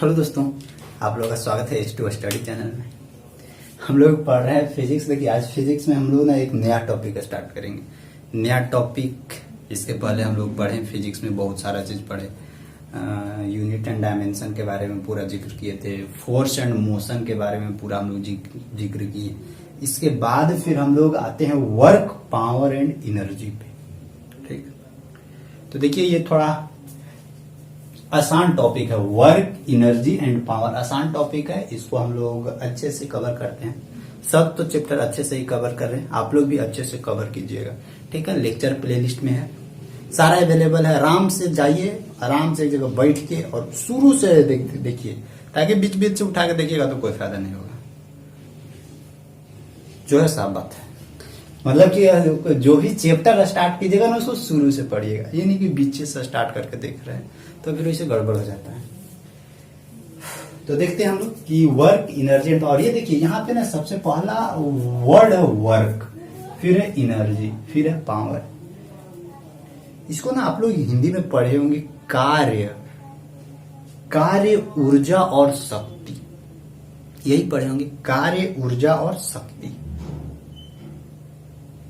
Hello दोस्तों, आप लोगों का स्वागत है H2 स्टडी चैनल में। हम लोग पढ़ रहे हैं फिजिक्स। देखिए, आज फिजिक्स में हम लोग ना एक नया टॉपिक स्टार्ट करेंगे। नया टॉपिक, इसके पहले हम लोग पढ़े फिजिक्स में बहुत सारा चीज पढ़े। यूनिट एंड डायमेंशन के बारे में पूरा जिक्र किए थे। फोर्स एंड मोशन के बारे में पूरा हम लोग जिक्र किए। इसके बाद फिर हम लोग आते हैं वर्क, पावर एंड एनर्जी पे। ठीक, तो देखिए ये थोड़ा आसान टॉपिक है। वर्क, एनर्जी एंड पावर आसान टॉपिक है। इसको हम लोग अच्छे से कवर करते हैं। सब तो चैप्टर अच्छे से ही कवर कर रहे हैं, आप लोग भी अच्छे से कवर कीजिएगा। ठीक है, लेक्चर प्लेलिस्ट में है, सारा अवेलेबल है। आराम से जाइए, आराम से एक जगह बैठ के और शुरू से देखिए, ताकि बीच बीच से उठा के देखिएगा तो कोई फायदा नहीं होगा। जो है साफ बात है, मतलब कि जो भी चैप्टर स्टार्ट कीजिएगा ना उसको शुरू से पढ़िएगा। ये नहीं कि बीच से स्टार्ट करके देख रहे हैं तो फिर इसे गड़बड़ हो जाता है। तो देखते हैं हम लोग कि वर्क, एनर्जी एंड पावर। ये देखिए यहाँ पे ना सबसे पहला वर्ड है वर्क, फिर है एनर्जी, फिर है पावर। इसको ना आप लोग हिंदी में पढ़े होंगे कार्य, कार्य, ऊर्जा और शक्ति। यही पढ़े होंगे, कार्य, ऊर्जा और शक्ति,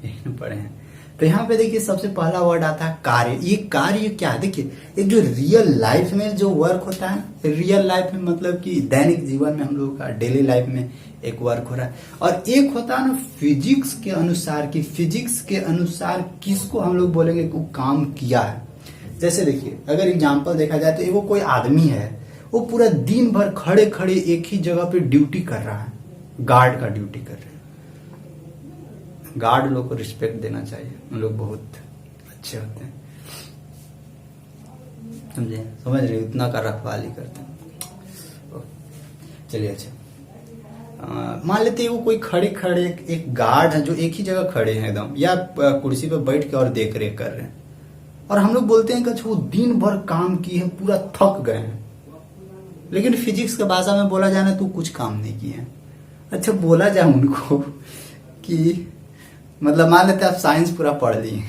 यही पढ़े हैं। तो यहाँ पे देखिए सबसे पहला वर्ड आता है कार्य। ये कार्य क्या है? देखिए, एक जो रियल लाइफ में जो वर्क होता है, रियल लाइफ में मतलब कि दैनिक जीवन में हम लोगों का डेली लाइफ में एक वर्क हो रहा है, और एक होता है ना फिजिक्स के अनुसार, कि फिजिक्स के अनुसार किसको हम लोग बोलेंगे वो काम किया है। जैसे देखिए, अगर एग्जाम्पल देखा जाए तो वो कोई आदमी है, वो पूरा दिन भर खड़े खड़े एक ही जगह पे ड्यूटी कर रहा है, गार्ड का ड्यूटी कर रहे हैं। गार्ड लोग को रिस्पेक्ट देना चाहिए, उन लोग बहुत अच्छे होते हैं, समझे, समझ रहे, उतना का रखवाली करते हैं। चलिए, अच्छा मान लेते हैं वो कोई खड़े खड़े एक गार्ड है जो एक ही जगह खड़े हैं एकदम, या कुर्सी पे बैठ के और देख रेख कर रहे हैं, और हम लोग बोलते हैं कि वो दिन भर काम किए हैं, पूरा थक गए हैं। लेकिन फिजिक्स के भाषा में बोला जाए ना तो कुछ काम नहीं किए हैं। अच्छा, बोला जाए उनको कि मतलब मान लेते आप साइंस पूरा पढ़ लिए,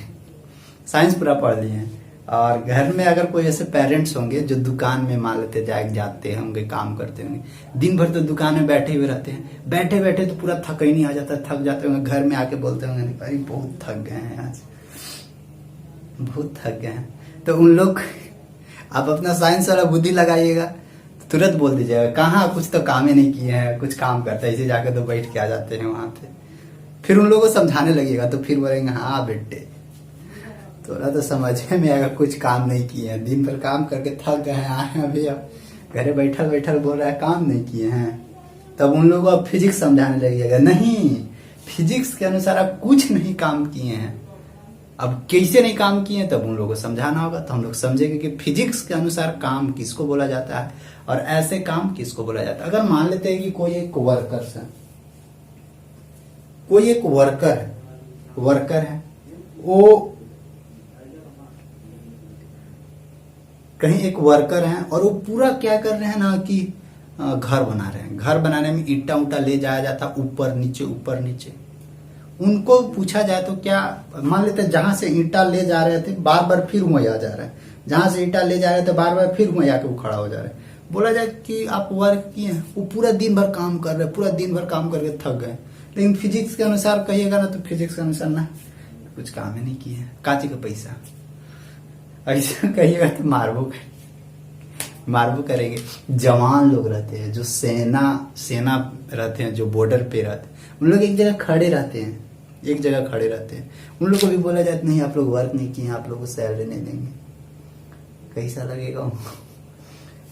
साइंस पूरा पढ़ लिए हैं, और घर में अगर कोई ऐसे पेरेंट्स होंगे जो दुकान में मान लेते जाते होंगे, काम करते होंगे, दिन भर तो दुकान में बैठे हुए रहते हैं, बैठे बैठे तो पूरा थक ही नहीं आ जाता, थक जाते होंगे, घर में आके बोलते होंगे भाई बहुत थक गए हैं आज, बहुत थक गए हैं। तो उन लोग, आप अपना साइंस वाला बुद्धि लगाइएगा, तुरंत बोल दीजिएगा कहाँ, कुछ तो काम ही नहीं किए हैं, कुछ काम करते हैं, इसे जाके तो बैठ के आ जाते हैं वहां पे। फिर उन लोगों को समझाने लगेगा तो फिर बोलेंगे हाँ बेटे, थोड़ा तो समझ में आएगा, कुछ काम नहीं किए हैं, दिन भर काम करके थक गए हैं, आए अभी अब घरे बैठल बैठल बोल रहा है काम नहीं किए हैं। तब उन लोगों को फिजिक्स समझाने लगेगा, नहीं, फिजिक्स के अनुसार आप कुछ नहीं काम किए हैं। अब कैसे नहीं काम किए हैं तब उन लोगों को समझाना होगा, तो हम लोग समझेंगे कि फिजिक्स के अनुसार काम किसको बोला जाता है और ऐसे काम किसको बोला जाता है। अगर मान लेते हैं कि कोई एक वर्कर है, कोई एक वर्कर है, वो कहीं एक वर्कर है और वो पूरा क्या कर रहे हैं ना कि घर बना रहे हैं। घर बनाने में ईंटा उटा ले जाया जाता ऊपर नीचे, ऊपर नीचे। उनको पूछा जाए तो क्या, मान लेते जहां से ईंटा ले जा रहे थे बार बार फिर वहीं आ जा रहे हैं, जहां से ईंटा ले जा रहे थे बार बार फिर वहीं आके वो खड़ा हो जा रहे हैं। बोला जाए कि आप वर्क किए हैं, वो पूरा दिन भर काम कर रहे हैं, पूरा दिन भर काम करके थक गए। लेकिन फिजिक्स के अनुसार कहिएगा ना तो फिजिक्स के अनुसार ना कुछ काम ही नहीं किए हैं, काची का पैसा, ऐसा कहिएगा तो मारबो करेंगे। जवान लोग रहते हैं जो सेना रहते हैं, जो बॉर्डर पे रहते हैं, उन लोग एक जगह खड़े रहते हैं, एक जगह खड़े रहते हैं। उन लोग को भी बोला जाता नहीं आप लोग वर्क नहीं किए, आप लोग को सैलरी नहीं देंगे, कैसा लगेगा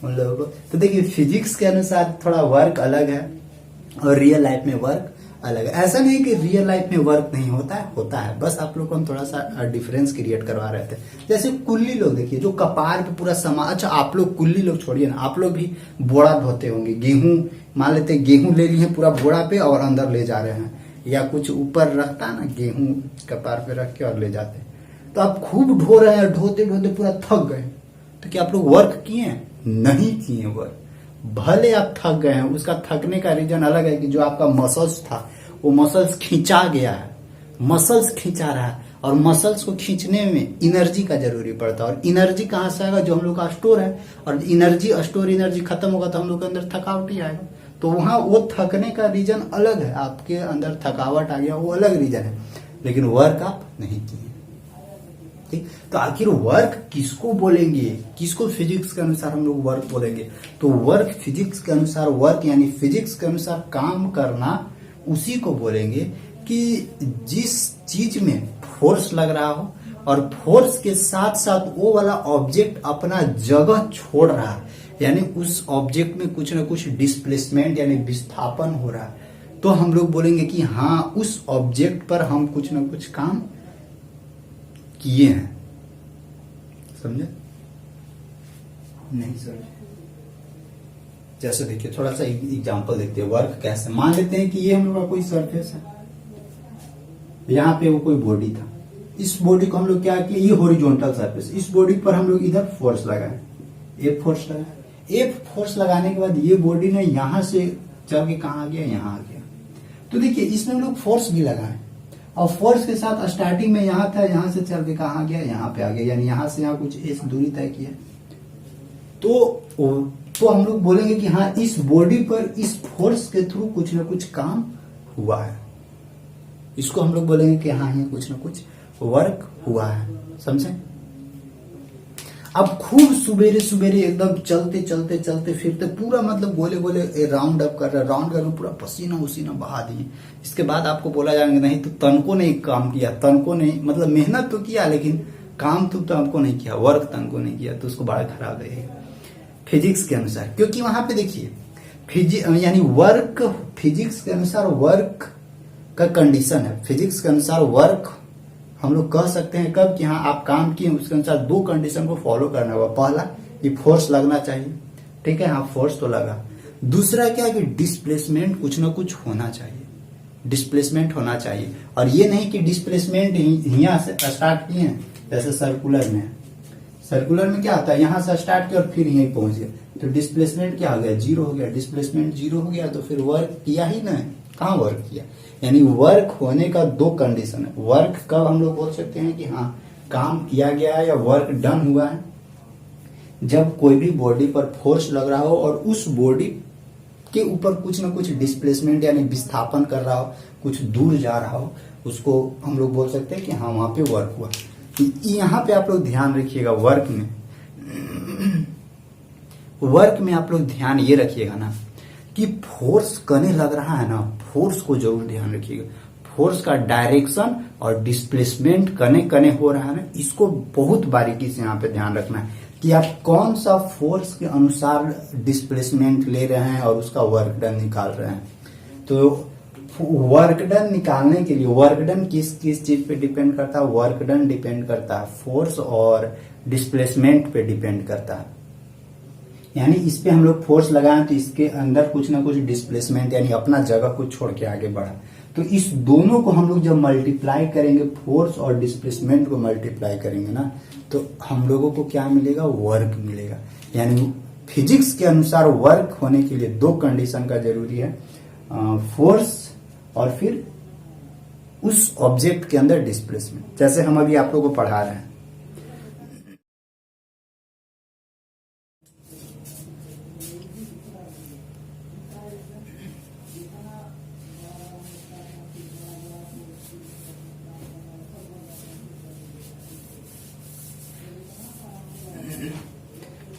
उन लोगों को। तो देखिए, फिजिक्स के अनुसार थोड़ा वर्क अलग है और रियल लाइफ में वर्क अलग है। ऐसा नहीं कि रियल लाइफ में वर्क नहीं होता है, होता है, बस आप लोग को हम थोड़ा सा डिफरेंस क्रिएट करवा रहे थे। जैसे कुल्ली लोग देखिए, जो कपार पे पूरा अच्छा आप लोग कुल्ली लोग छोड़िए ना, आप लोग भी बोड़ा धोते होंगे, गेहूं मान लेते गेहूं ले लिए पूरा बोड़ा पे और अंदर ले जा रहे हैं, या कुछ ऊपर रखता है ना गेहूं कपार पे रख के और ले जाते, तो आप खूब ढो रहे हैं, ढोते ढोते पूरा थक गए, तो क्या आप लोग वर्क किए? नहीं किए वर्क। भले आप थक गए हैं, उसका थकने का रीजन अलग है कि जो आपका मसल्स था वो मसल्स खींचा गया है, मसल्स खींचा रहा है, और मसल्स को खींचने में एनर्जी का जरूरी पड़ता है। और एनर्जी कहाँ से आएगा? जो हम लोग का स्टोर है, और एनर्जी स्टोर एनर्जी खत्म होगा तो हम लोग के अंदर थकावट ही आएगा। तो वहां वो थकने का रीजन अलग है, आपके अंदर थकावट आ गया वो अलग रीजन है, लेकिन वर्क आप नहीं किए। ठीक, तो आखिर वर्क किसको बोलेंगे? किसको फिजिक्स के अनुसार हम लोग वर्क बोलेंगे? तो वर्क फिजिक्स के अनुसार, वर्क यानी फिजिक्स के अनुसार काम करना, उसी को बोलेंगे कि जिस चीज में फोर्स लग रहा हो और फोर्स के साथ साथ वो वाला ऑब्जेक्ट अपना जगह छोड़ रहा है, यानी उस ऑब्जेक्ट में कुछ ना कुछ डिस्प्लेसमेंट यानी विस्थापन हो रहा है, तो हम लोग बोलेंगे कि हाँ उस ऑब्जेक्ट पर हम कुछ ना कुछ काम किए हैं। समझे? नहीं समझे? जैसे देखिए थोड़ा सा एग्जांपल देखते हैं वर्क कैसे। मान लेते हैं कि ये हम लोग का कोई सरफेस है, यहाँ पे वो कोई बॉडी था, इस बॉडी को हम लोग क्या किया, ये हॉरिजॉन्टल सरफेस, इस बॉडी पर हम लोग इधर फोर्स लगाए, एक फोर्स लगाए। एक फोर्स लगाने के बाद ये बॉडी ने यहां से चल के कहा आ गया, यहाँ आ गया। तो देखिए इसमें हम लोग फोर्स भी लगाए, और फोर्स के साथ स्टार्टिंग में यहाँ था, यहाँ से चल के कहा गया, यहाँ पे आ गया, यानी यहाँ से यहाँ कुछ इस दूरी तय किया। तो हम लोग बोलेंगे कि हाँ इस बॉडी पर इस फोर्स के थ्रू कुछ ना कुछ काम हुआ है। इसको हम लोग बोलेंगे कि हाँ ये कुछ ना कुछ वर्क हुआ है। समझे? अब खूब सुबेरे सुबेरे एकदम चलते चलते चलते फिरते पूरा मतलब गोले गोले राउंड अप कर रहे, राउंड करके पूरा पसीना उसीना बहा दिए। इसके बाद आपको बोला जाएगा नहीं तो तनको नहीं काम किया, तनको नहीं, मतलब मेहनत तो किया लेकिन काम तो तनको नहीं किया, वर्क तनको नहीं किया, तो उसको बड़ा खराब रहेगा फिजिक्स के अनुसार। क्योंकि वहां पे देखिए यानी वर्क फिजिक्स के अनुसार वर्क का कंडीशन है। फिजिक्स के अनुसार वर्क हम लोग कह सकते हैं कब कि हाँ आप काम किए, उसके अनुसार दो कंडीशन को फॉलो करना होगा। पहला ये फोर्स लगना चाहिए, ठीक है, हाँ फोर्स तो लगा। दूसरा क्या है कि डिस्प्लेसमेंट कुछ ना कुछ होना चाहिए, डिस्प्लेसमेंट होना चाहिए। और ये नहीं कि डिस्प्लेसमेंट यहाँ से स्टार्ट किए हैं, जैसे सर्कुलर में, सर्कुलर में क्या होता है यहाँ से स्टार्ट किया और फिर यहीं पहुंच गया, तो डिस्प्लेसमेंट क्या हो गया, जीरो हो गया। डिस्प्लेसमेंट जीरो हो गया तो फिर वर्क किया ही नहीं, कहाँ वर्क किया। यानी वर्क होने का दो कंडीशन है। वर्क कब हम लोग बोल सकते हैं कि हाँ काम किया गया है या वर्क डन हुआ है, जब कोई भी बॉडी पर फोर्स लग रहा हो और उस बॉडी के ऊपर कुछ ना कुछ डिस्प्लेसमेंट यानी विस्थापन कर रहा हो, कुछ दूर जा रहा हो, उसको हम लोग बोल सकते हैं कि हाँ वहां पे वर्क हुआ। यहाँ पे आप लोग ध्यान रखिएगा, वर्क में आप लोग ध्यान ये रखिएगा ना कि फोर्स कने लग रहा है ना, फोर्स को जरूर ध्यान रखिएगा। फोर्स का डायरेक्शन और डिस्प्लेसमेंट कने कने हो रहा है ना, इसको बहुत बारीकी से यहाँ पे ध्यान रखना है कि आप कौन सा फोर्स के अनुसार डिस्प्लेसमेंट ले रहे हैं और उसका वर्क डन निकाल रहे हैं। तो वर्क डन निकालने के लिए वर्क डन किस किस चीज पे डिपेंड करता है, वर्क डन डिपेंड करता है फोर्स और डिस्प्लेसमेंट पे डिपेंड करता है। यानी इस पे हम लोग फोर्स लगाएं तो इसके अंदर कुछ ना कुछ डिस्प्लेसमेंट यानी अपना जगह को छोड़ के आगे बढ़ा, तो इस दोनों को हम लोग जब मल्टीप्लाई करेंगे, फोर्स और डिस्प्लेसमेंट को मल्टीप्लाई करेंगे ना, तो हम लोगों को क्या मिलेगा, वर्क मिलेगा। यानी फिजिक्स के अनुसार वर्क होने के लिए दो कंडीशन का जरूरी है, फोर्स और फिर उस ऑब्जेक्ट के अंदर डिस्प्लेसमेंट। जैसे हम अभी आप लोगों को पढ़ा रहे हैं,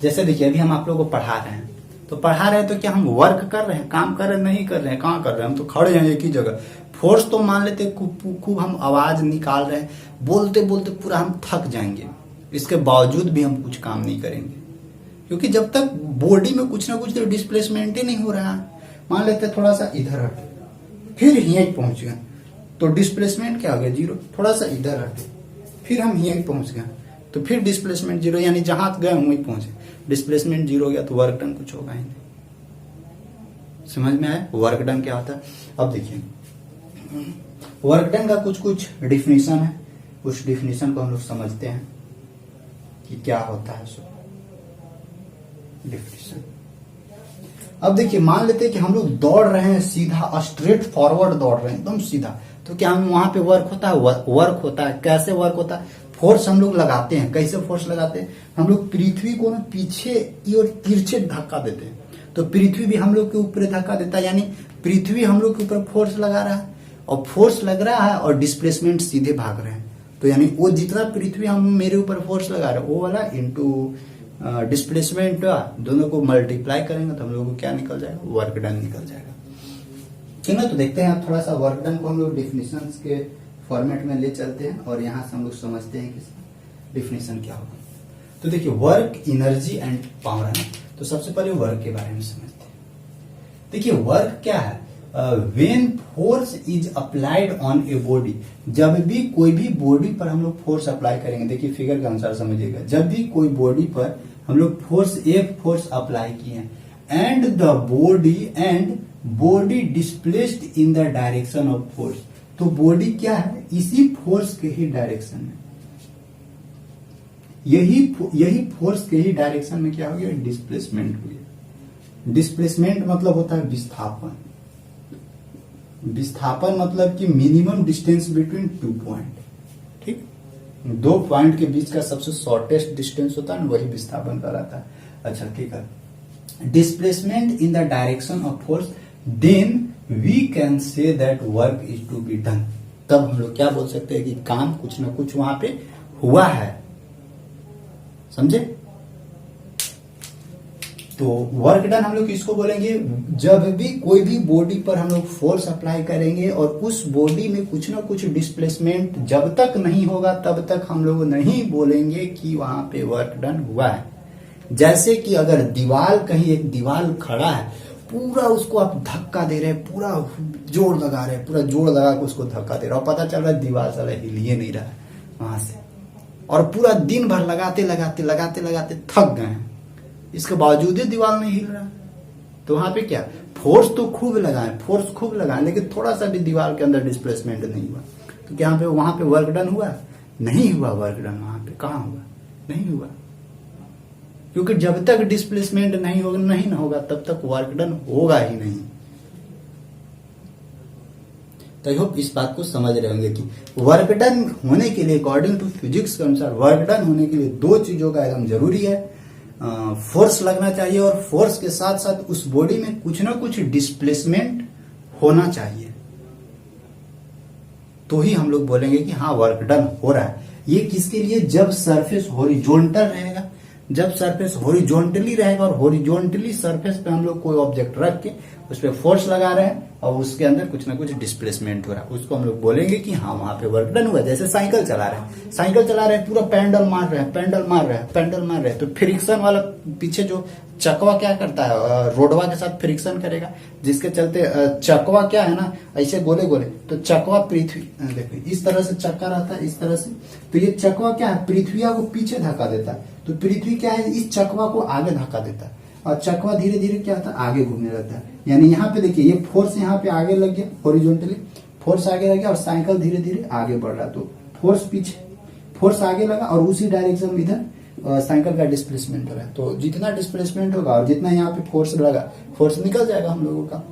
जैसे देखिए अभी हम आप लोगों को पढ़ा रहे हैं, तो पढ़ा रहे हैं तो क्या हम वर्क कर रहे हैं, काम कर रहे हैं, नहीं कर रहे हैं, कहाँ कर रहे हैं, हम तो खड़े हैं एक ही जगह। फोर्स तो मान लेते खूब हम आवाज निकाल रहे हैं, बोलते बोलते पूरा हम थक जाएंगे, इसके बावजूद भी हम कुछ काम नहीं करेंगे, क्योंकि जब तक बॉडी में कुछ ना कुछ तो डिस्प्लेसमेंट ही नहीं हो रहा है। मान लेते थोड़ा सा इधर हटे, फिर यहीं पहुंच गए, तो डिस्प्लेसमेंट क्या हो गया, जीरो। थोड़ा सा इधर हटे, फिर हम यहीं पहुंच गए, तो फिर डिस्प्लेसमेंट जीरो, यानी जहां गए वहीं पहुंचे। डिस्प्लेसमेंट जीरो हो गया तो वर्क डन कुछ होगा ही नहीं। समझ में आया वर्क डन क्या होता है? अब देखिए वर्क डन का कुछ कुछ डिफिनीशन है, उस डिफिनीशन को हम लोग समझते हैं कि क्या होता है सो डिफिनीशन। अब देखिए मान लेते हैं कि हम लोग दौड़ रहे हैं सीधा, स्ट्रेट फॉरवर्ड दौड़ रहे हैं एकदम सीधा, तो क्या हम वहां पे वर्क होता है? वर्क होता है। कैसे वर्क होता है? फोर्स हम लोग लगाते हैं। कैसे फोर्स लगाते हैं? हम लोग पृथ्वी को ना पीछे की ओर तिरछे धक्का देते हैं, तो पृथ्वी भी हम लोग के ऊपर धक्का देता है, यानी पृथ्वी हम लोग के ऊपर फोर्स लगा रहा है, और फोर्स लग रहा है और डिस्प्लेसमेंट सीधे भाग रहे हैं। तो यानी वो जितना पृथ्वी हम मेरे ऊपर फोर्स लगा रहे हैं वो वाला इंटू डिस्प्लेसमेंट, दोनों को मल्टीप्लाई करेंगे तो हम लोग को क्या निकल जाएगा? वर्क डन निकल जाएगा। ठीक है, तो देखते हैं थोड़ा सा वर्क डन को हम लोग डिफिनेशंस के फॉर्मेट में ले चलते हैं और यहाँ से हम लोग समझते हैं कि डिफिनेशन क्या होगा। तो देखिए, वर्क, एनर्जी एंड पावर है ना। तो सबसे पहले वर्क के बारे में समझते हैं। देखिए, वर्क क्या है? When force is applied on a body, जब भी कोई भी बॉडी पर हम लोग फोर्स अप्लाई करेंगे, देखिए फिगर के अनुसार समझिएगा, जब भी कोई बॉडी पर हम लोग फोर्स अप्लाई किए हैं, and the body displaced in the direction of force, तो बॉडी क्या है? इसी फोर्स के ही डायरेक्शन में, यही फोर्स के ही डायरेक्शन में क्या हो गया? डिस्प्लेसमेंट हो गया। डिस्प्लेसमेंट मतलब होता है विस्थापन। विस्थापन मतलब कि मिनिमम डिस्टेंस बिटवीन 2 पॉइंट। ठीक, 2 पॉइंट के बीच का सबसे शॉर्टेस्ट डिस्टेंस होता है ना, वही विस्थापन कहलाता है। अच्छा ठीक है, displacement in the direction of force, then we can say that work is to be done. तब हम लोग क्या बोल सकते हैं कि काम कुछ ना कुछ वहां पे हुआ है। समझे? तो वर्क डन हम लोग किसको बोलेंगे? जब भी कोई भी बॉडी पर हम लोग फोर्स अप्लाई करेंगे और उस बॉडी में कुछ ना कुछ डिस्प्लेसमेंट जब तक नहीं होगा तब तक हम लोग नहीं बोलेंगे कि वहां पे वर्क डन हुआ है। जैसे कि अगर दीवार, कहीं एक दीवार खड़ा है, पूरा उसको आप धक्का दे रहे हैं, पूरा जोर लगा रहे हैं, पूरा जोर लगा के उसको धक्का दे रहे हो, पता चल रहा है दीवार साला हिलिए नहीं रहा है वहां से, और पूरा दिन भर लगाते लगाते थक गए हैं, इसके बावजूद ही दीवार नहीं हिल रहा। तो वहां पे क्या? फोर्स तो खूब लगाए, लेकिन थोड़ा सा भी दीवार के अंदर डिस्प्लेसमेंट नहीं हुआ। तो क्या वहां पे वर्क डन हुआ? नहीं हुआ वर्क डन। वहां पे कहाँ हुआ? नहीं हुआ, क्योंकि जब तक डिस्प्लेसमेंट नहीं होगा तब तक वर्क डन होगा ही नहीं। तो आई होप इस बात को समझ रहे होंगे कि वर्क डन होने के लिए, अकॉर्डिंग टू फिजिक्स के अनुसार, वर्क डन होने के लिए 2 चीजों का एकदम जरूरी है। फोर्स लगना चाहिए और फोर्स के साथ साथ उस बॉडी में कुछ ना कुछ डिस्प्लेसमेंट होना चाहिए, तो ही हम लोग बोलेंगे कि हाँ वर्क डन हो रहा है। ये किसके लिए? जब सरफेस हॉरिजॉन्टल रहेगा, जब सरफेस हॉरिजॉन्टली रहेगा और हॉरिजॉन्टली सरफेस पे हम लोग कोई ऑब्जेक्ट रख के उस पर फोर्स लगा रहे हैं और उसके अंदर कुछ ना कुछ डिस्प्लेसमेंट हो रहा है, उसको हम लोग बोलेंगे कि हाँ वहां पे वर्क डन हुआ। जैसे साइकिल चला रहे हैं, पूरा पेंडल मार रहे हैं, तो फ्रिक्शन वाला पीछे जो चकवा क्या करता है? रोडवा के साथ फ्रिक्शन करेगा, जिसके चलते चकवा क्या है ना, ऐसे गोले गोले, तो चकवा पृथ्वी, देखो इस तरह से चक्का रहता है, इस तरह से, तो ये चकवा क्या है? पृथ्वी को पीछे धक्का देता है, तो पृथ्वी क्या है? इस चकवा को आगे धक्का देता है, और चकवा धीरे धीरे क्या होता है? आगे घूमने लगता है। यानी यहाँ पे देखिए, ये फोर्स यहाँ पे आगे लग गया, हॉरिजॉन्टली फोर्स आगे लग गया और साइकिल धीरे धीरे आगे बढ़ रहा है, तो फोर्स पीछे, फोर्स आगे लगा और उसी डायरेक्शन में इधर साइकिल का डिस्प्लेसमेंट हो रहा है। तो जितना डिस्प्लेसमेंट होगा और जितना यहाँ पे फोर्स लगा, फोर्स निकल जाएगा हम लोगों का,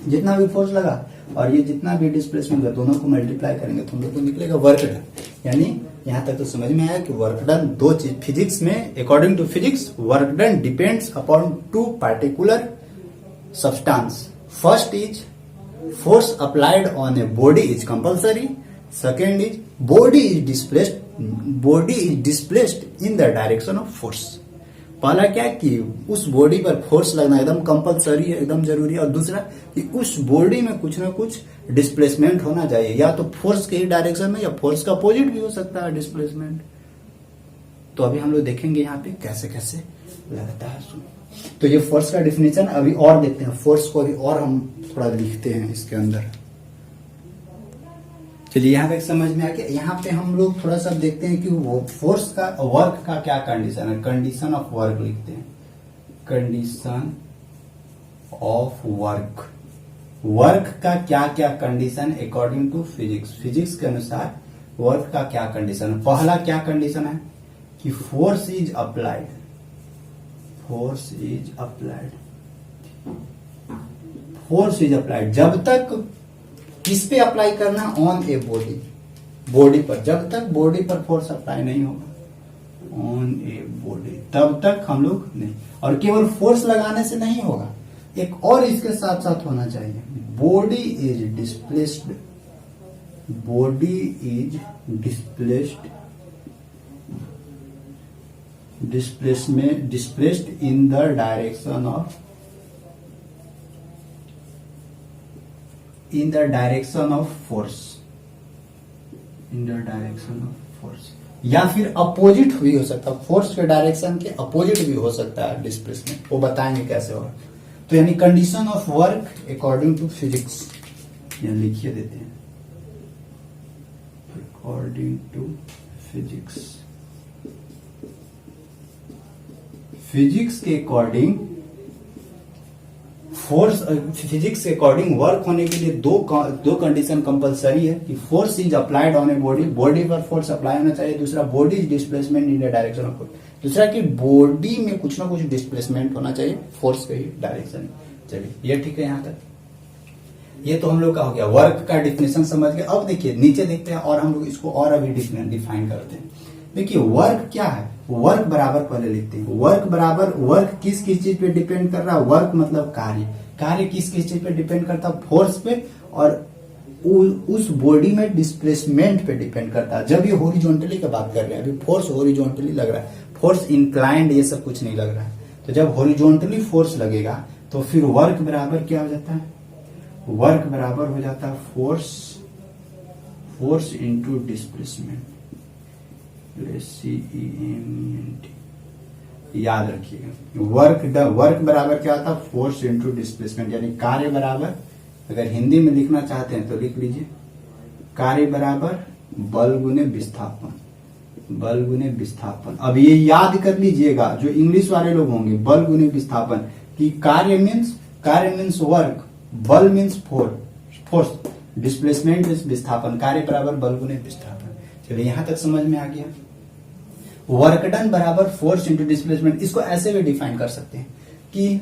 जितना भी फोर्स लगा और ये जितना भी डिस्प्लेसमेंट होगा, दोनों को मल्टीप्लाई करेंगे तो हम लोग को निकलेगा वर्क डन। यानी यहाँ तक तो समझ में आया कि वर्क डन 2 चीज, फिजिक्स में, according to physics, work done depends upon 2 particular substance. First is force applied on a body is compulsory. Second is body is displaced in the direction of force. पहला क्या कि उस body पर force लगना एकदम compulsory है, एकदम जरूरी है, और दूसरा कि उस बॉडी में कुछ ना कुछ डिस्प्लेसमेंट होना चाहिए, या तो फोर्स के ही डायरेक्शन में या फोर्स का अपोजिट भी हो सकता है डिस्प्लेसमेंट। तो अभी हम लोग देखेंगे यहाँ पे कैसे कैसे लगता है। तो ये फोर्स का डिफिनेशन अभी और देखते हैं, फोर्स को अभी और हम थोड़ा लिखते हैं इसके अंदर। चलिए यहाँ तक समझ में आ गया। यहाँ पे हम लोग थोड़ा सा देखते हैं कि वो फोर्स का, वर्क का क्या कंडीशन है। कंडीशन ऑफ वर्क लिखते हैं, कंडीशन ऑफ वर्क। वर्क का क्या क्या condition according to physics, physics के अनुसार वर्क का क्या कंडीशन है। पहला क्या कंडीशन है कि force is applied, force is applied, force is applied. जब तक किस पे अप्लाई करना? ऑन ए बॉडी, बॉडी पर। जब तक बॉडी पर फोर्स अप्लाई नहीं होगा, ऑन ए बॉडी, तब तक हम लोग नहीं। और केवल फोर्स लगाने से नहीं होगा, एक और इसके साथ साथ होना चाहिए, body is displaced, body is displaced, displaced in the direction of, in the direction of force, in the direction of force, या फिर अपोजिट भी हो सकता है, फोर्स के डायरेक्शन के अपोजिट भी हो सकता है डिस्प्लेसमेंट, वो बताएंगे कैसे होगा। तो यानी condition of work according to physics, यहां लिखिए देते हैं, अकॉर्डिंग टू फिजिक्स, फिजिक्स के अकॉर्डिंग फोर्स, फिजिक्स के अकॉर्डिंग वर्क होने के लिए दो कंडीशन कंपलसरी है कि force is applied on a body, body पर फोर्स अप्लाई होना चाहिए। दूसरा, body is displacement in the direction of force, दूसरा कि बॉडी में कुछ ना कुछ डिस्प्लेसमेंट होना चाहिए फोर्स के ही डायरेक्शन। चलिए ये ठीक है यहां तक, ये तो हम लोग का हो गया, वर्क का डिफिनेशन समझ गए। अब देखिए नीचे देखते हैं और हम लोग इसको और अभी डिफाइन करते हैं। देखिए वर्क क्या है, वर्क बराबर पहले लिखते हैं, वर्क बराबर, वर्क किस किस चीज पे डिपेंड कर रहा है? वर्क मतलब कार्य, कार्य किस किस चीज पे डिपेंड करता है? फोर्स पे, और उस बॉडी में डिस्प्लेसमेंट पे डिपेंड करता है। जब ये हॉरिजॉन्टली की बात कर रहे हैं, अभी फोर्स हॉरिजॉन्टली लग रहा है, फोर्स इंक्लाइंड ये सब कुछ नहीं लग रहा है। तो जब हॉरिजॉन्टली फोर्स लगेगा तो फिर वर्क बराबर क्या हो जाता है? वर्क बराबर हो जाता है force, force into displacement, CEMENT, याद रखिएगा। वर्क बराबर क्या होता है? फोर्स इंटू डिस्प्लेसमेंट, यानी कार्य बराबर, अगर हिंदी में लिखना चाहते हैं तो लिख लीजिए, कार्य बराबर बल गुने विस्थापन, बल गुने विस्थापन। अब ये याद कर लीजिएगा जो इंग्लिश वाले लोग होंगे, बल गुने विस्थापन, कि कार्य मीन्स वर्क, बल मीन्स फोर्स, डिस्प्लेसमेंट मीन्स विस्थापन, कार्य बराबर बल गुने विस्थापन। चलिए यहां तक समझ में आ गया। वर्क डन बराबर फोर्स इंटू डिस्प्लेसमेंट, इसको ऐसे भी डिफाइन कर सकते हैं कि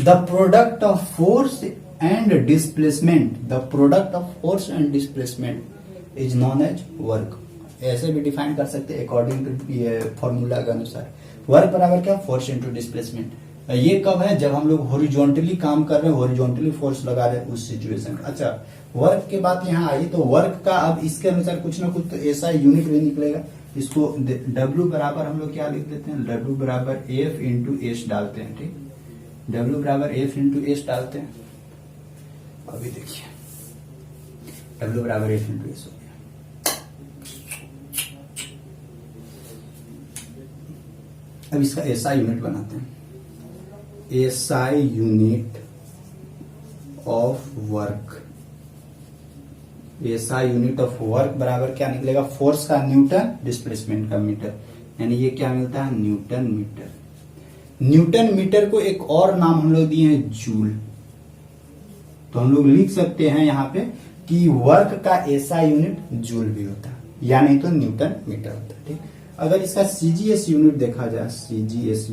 the product of force and displacement, the product of force and displacement is known as work, ऐसे भी डिफाइन कर सकते हैं अकॉर्डिंग टू ये फॉर्मूला के अनुसार। वर्क बराबर क्या? Force into displacement. ये कब है? जब हम लोग हॉरिजॉन्टली काम कर रहे हैं, हॉरिजॉन्टली फोर्स लगा रहे हैं उस सिचुएशन। अच्छा, वर्क के बाद यहाँ आई तो वर्क का अब इसके अनुसार कुछ ना कुछ तो ऐसा यूनिट भी निकलेगा। इसको W बराबर हम लोग क्या लिख देते हैं? W बराबर F इंटू एस डालते हैं, ठीक, W बराबर F इंटू एस डालते हैं। अभी देखिए W बराबर F इंटू एस हो गया। अब इसका SI यूनिट बनाते हैं, SI unit of work, SI unit of work बराबर क्या निकलेगा? फोर्स का न्यूटन, डिस्प्लेसमेंट का मीटर, यानी ये क्या मिलता है? Newton metre. न्यूटन मीटर को एक और नाम हम लोग दिए हैं जूल, तो हम लोग लिख सकते हैं यहाँ पे कि वर्क का SI यूनिट जूल भी होता है, या नहीं तो न्यूटन मीटर होता है, ठीक। अगर इसका CGS यूनिट देखा जाए, CGS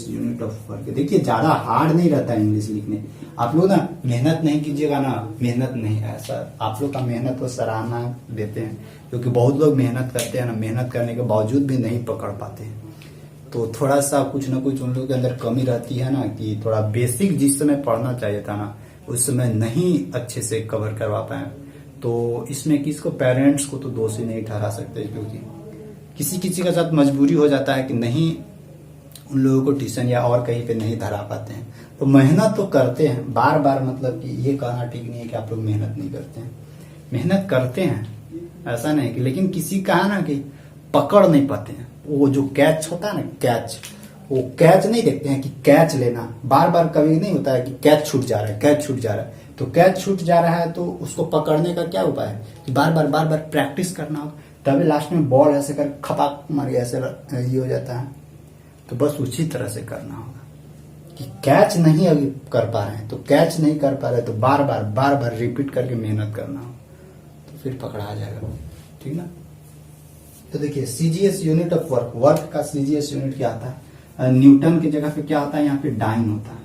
यूनिट ऑफ वर्क, देखिए ज्यादा हार्ड नहीं रहता है इंग्लिश लिखने। आप लोग ना मेहनत नहीं कीजिएगा ना, मेहनत नहीं, ऐसा आप लोग का मेहनत को सराहना देते हैं, क्योंकि बहुत लोग मेहनत करते हैं ना, मेहनत करने के बावजूद भी नहीं पकड़ पाते हैं। तो थोड़ा सा कुछ ना कुछ उन लोगों के अंदर कमी रहती है ना, कि थोड़ा बेसिक जिस समय पढ़ना चाहिए था ना, उस समय नहीं अच्छे से कवर करवा पाए। तो इसमें किसको, पेरेंट्स को तो दोषी नहीं ठहरा सकते, क्योंकि किसी किसी के साथ मजबूरी हो जाता है कि नहीं, उन लोगों को ट्यूशन या और कहीं पे नहीं धरा पाते हैं। तो मेहनत तो करते हैं, बार बार मतलब कि ये कहना ठीक नहीं है कि आप लोग मेहनत नहीं करते हैं, मेहनत करते हैं, ऐसा नहीं कि, लेकिन किसी का है ना कि पकड़ नहीं पाते हैं। वो जो कैच होता है ना, कैच, वो कैच नहीं देखते हैं कि कैच लेना, बार बार कभी नहीं होता है कि कैच छूट जा रहा है, कैच छूट जा रहा है। तो कैच छूट जा रहा है तो उसको पकड़ने का क्या उपाय है कि बार बार प्रैक्टिस करना होगा, तभी लास्ट में बॉल ऐसे कर खपाक मार ऐसे ये हो जाता है। तो बस उसी तरह से करना होगा कि कैच नहीं अभी कर पा रहे हैं तो कैच नहीं कर पा रहे तो बार बार रिपीट करके मेहनत करना हो, तो फिर पकड़ा जाएगा, ठीक ना। तो देखिए CGS unit of work, work का CGS यूनिट क्या आता है? न्यूटन की जगह पे क्या होता है? यहाँ पे डाइन होता है,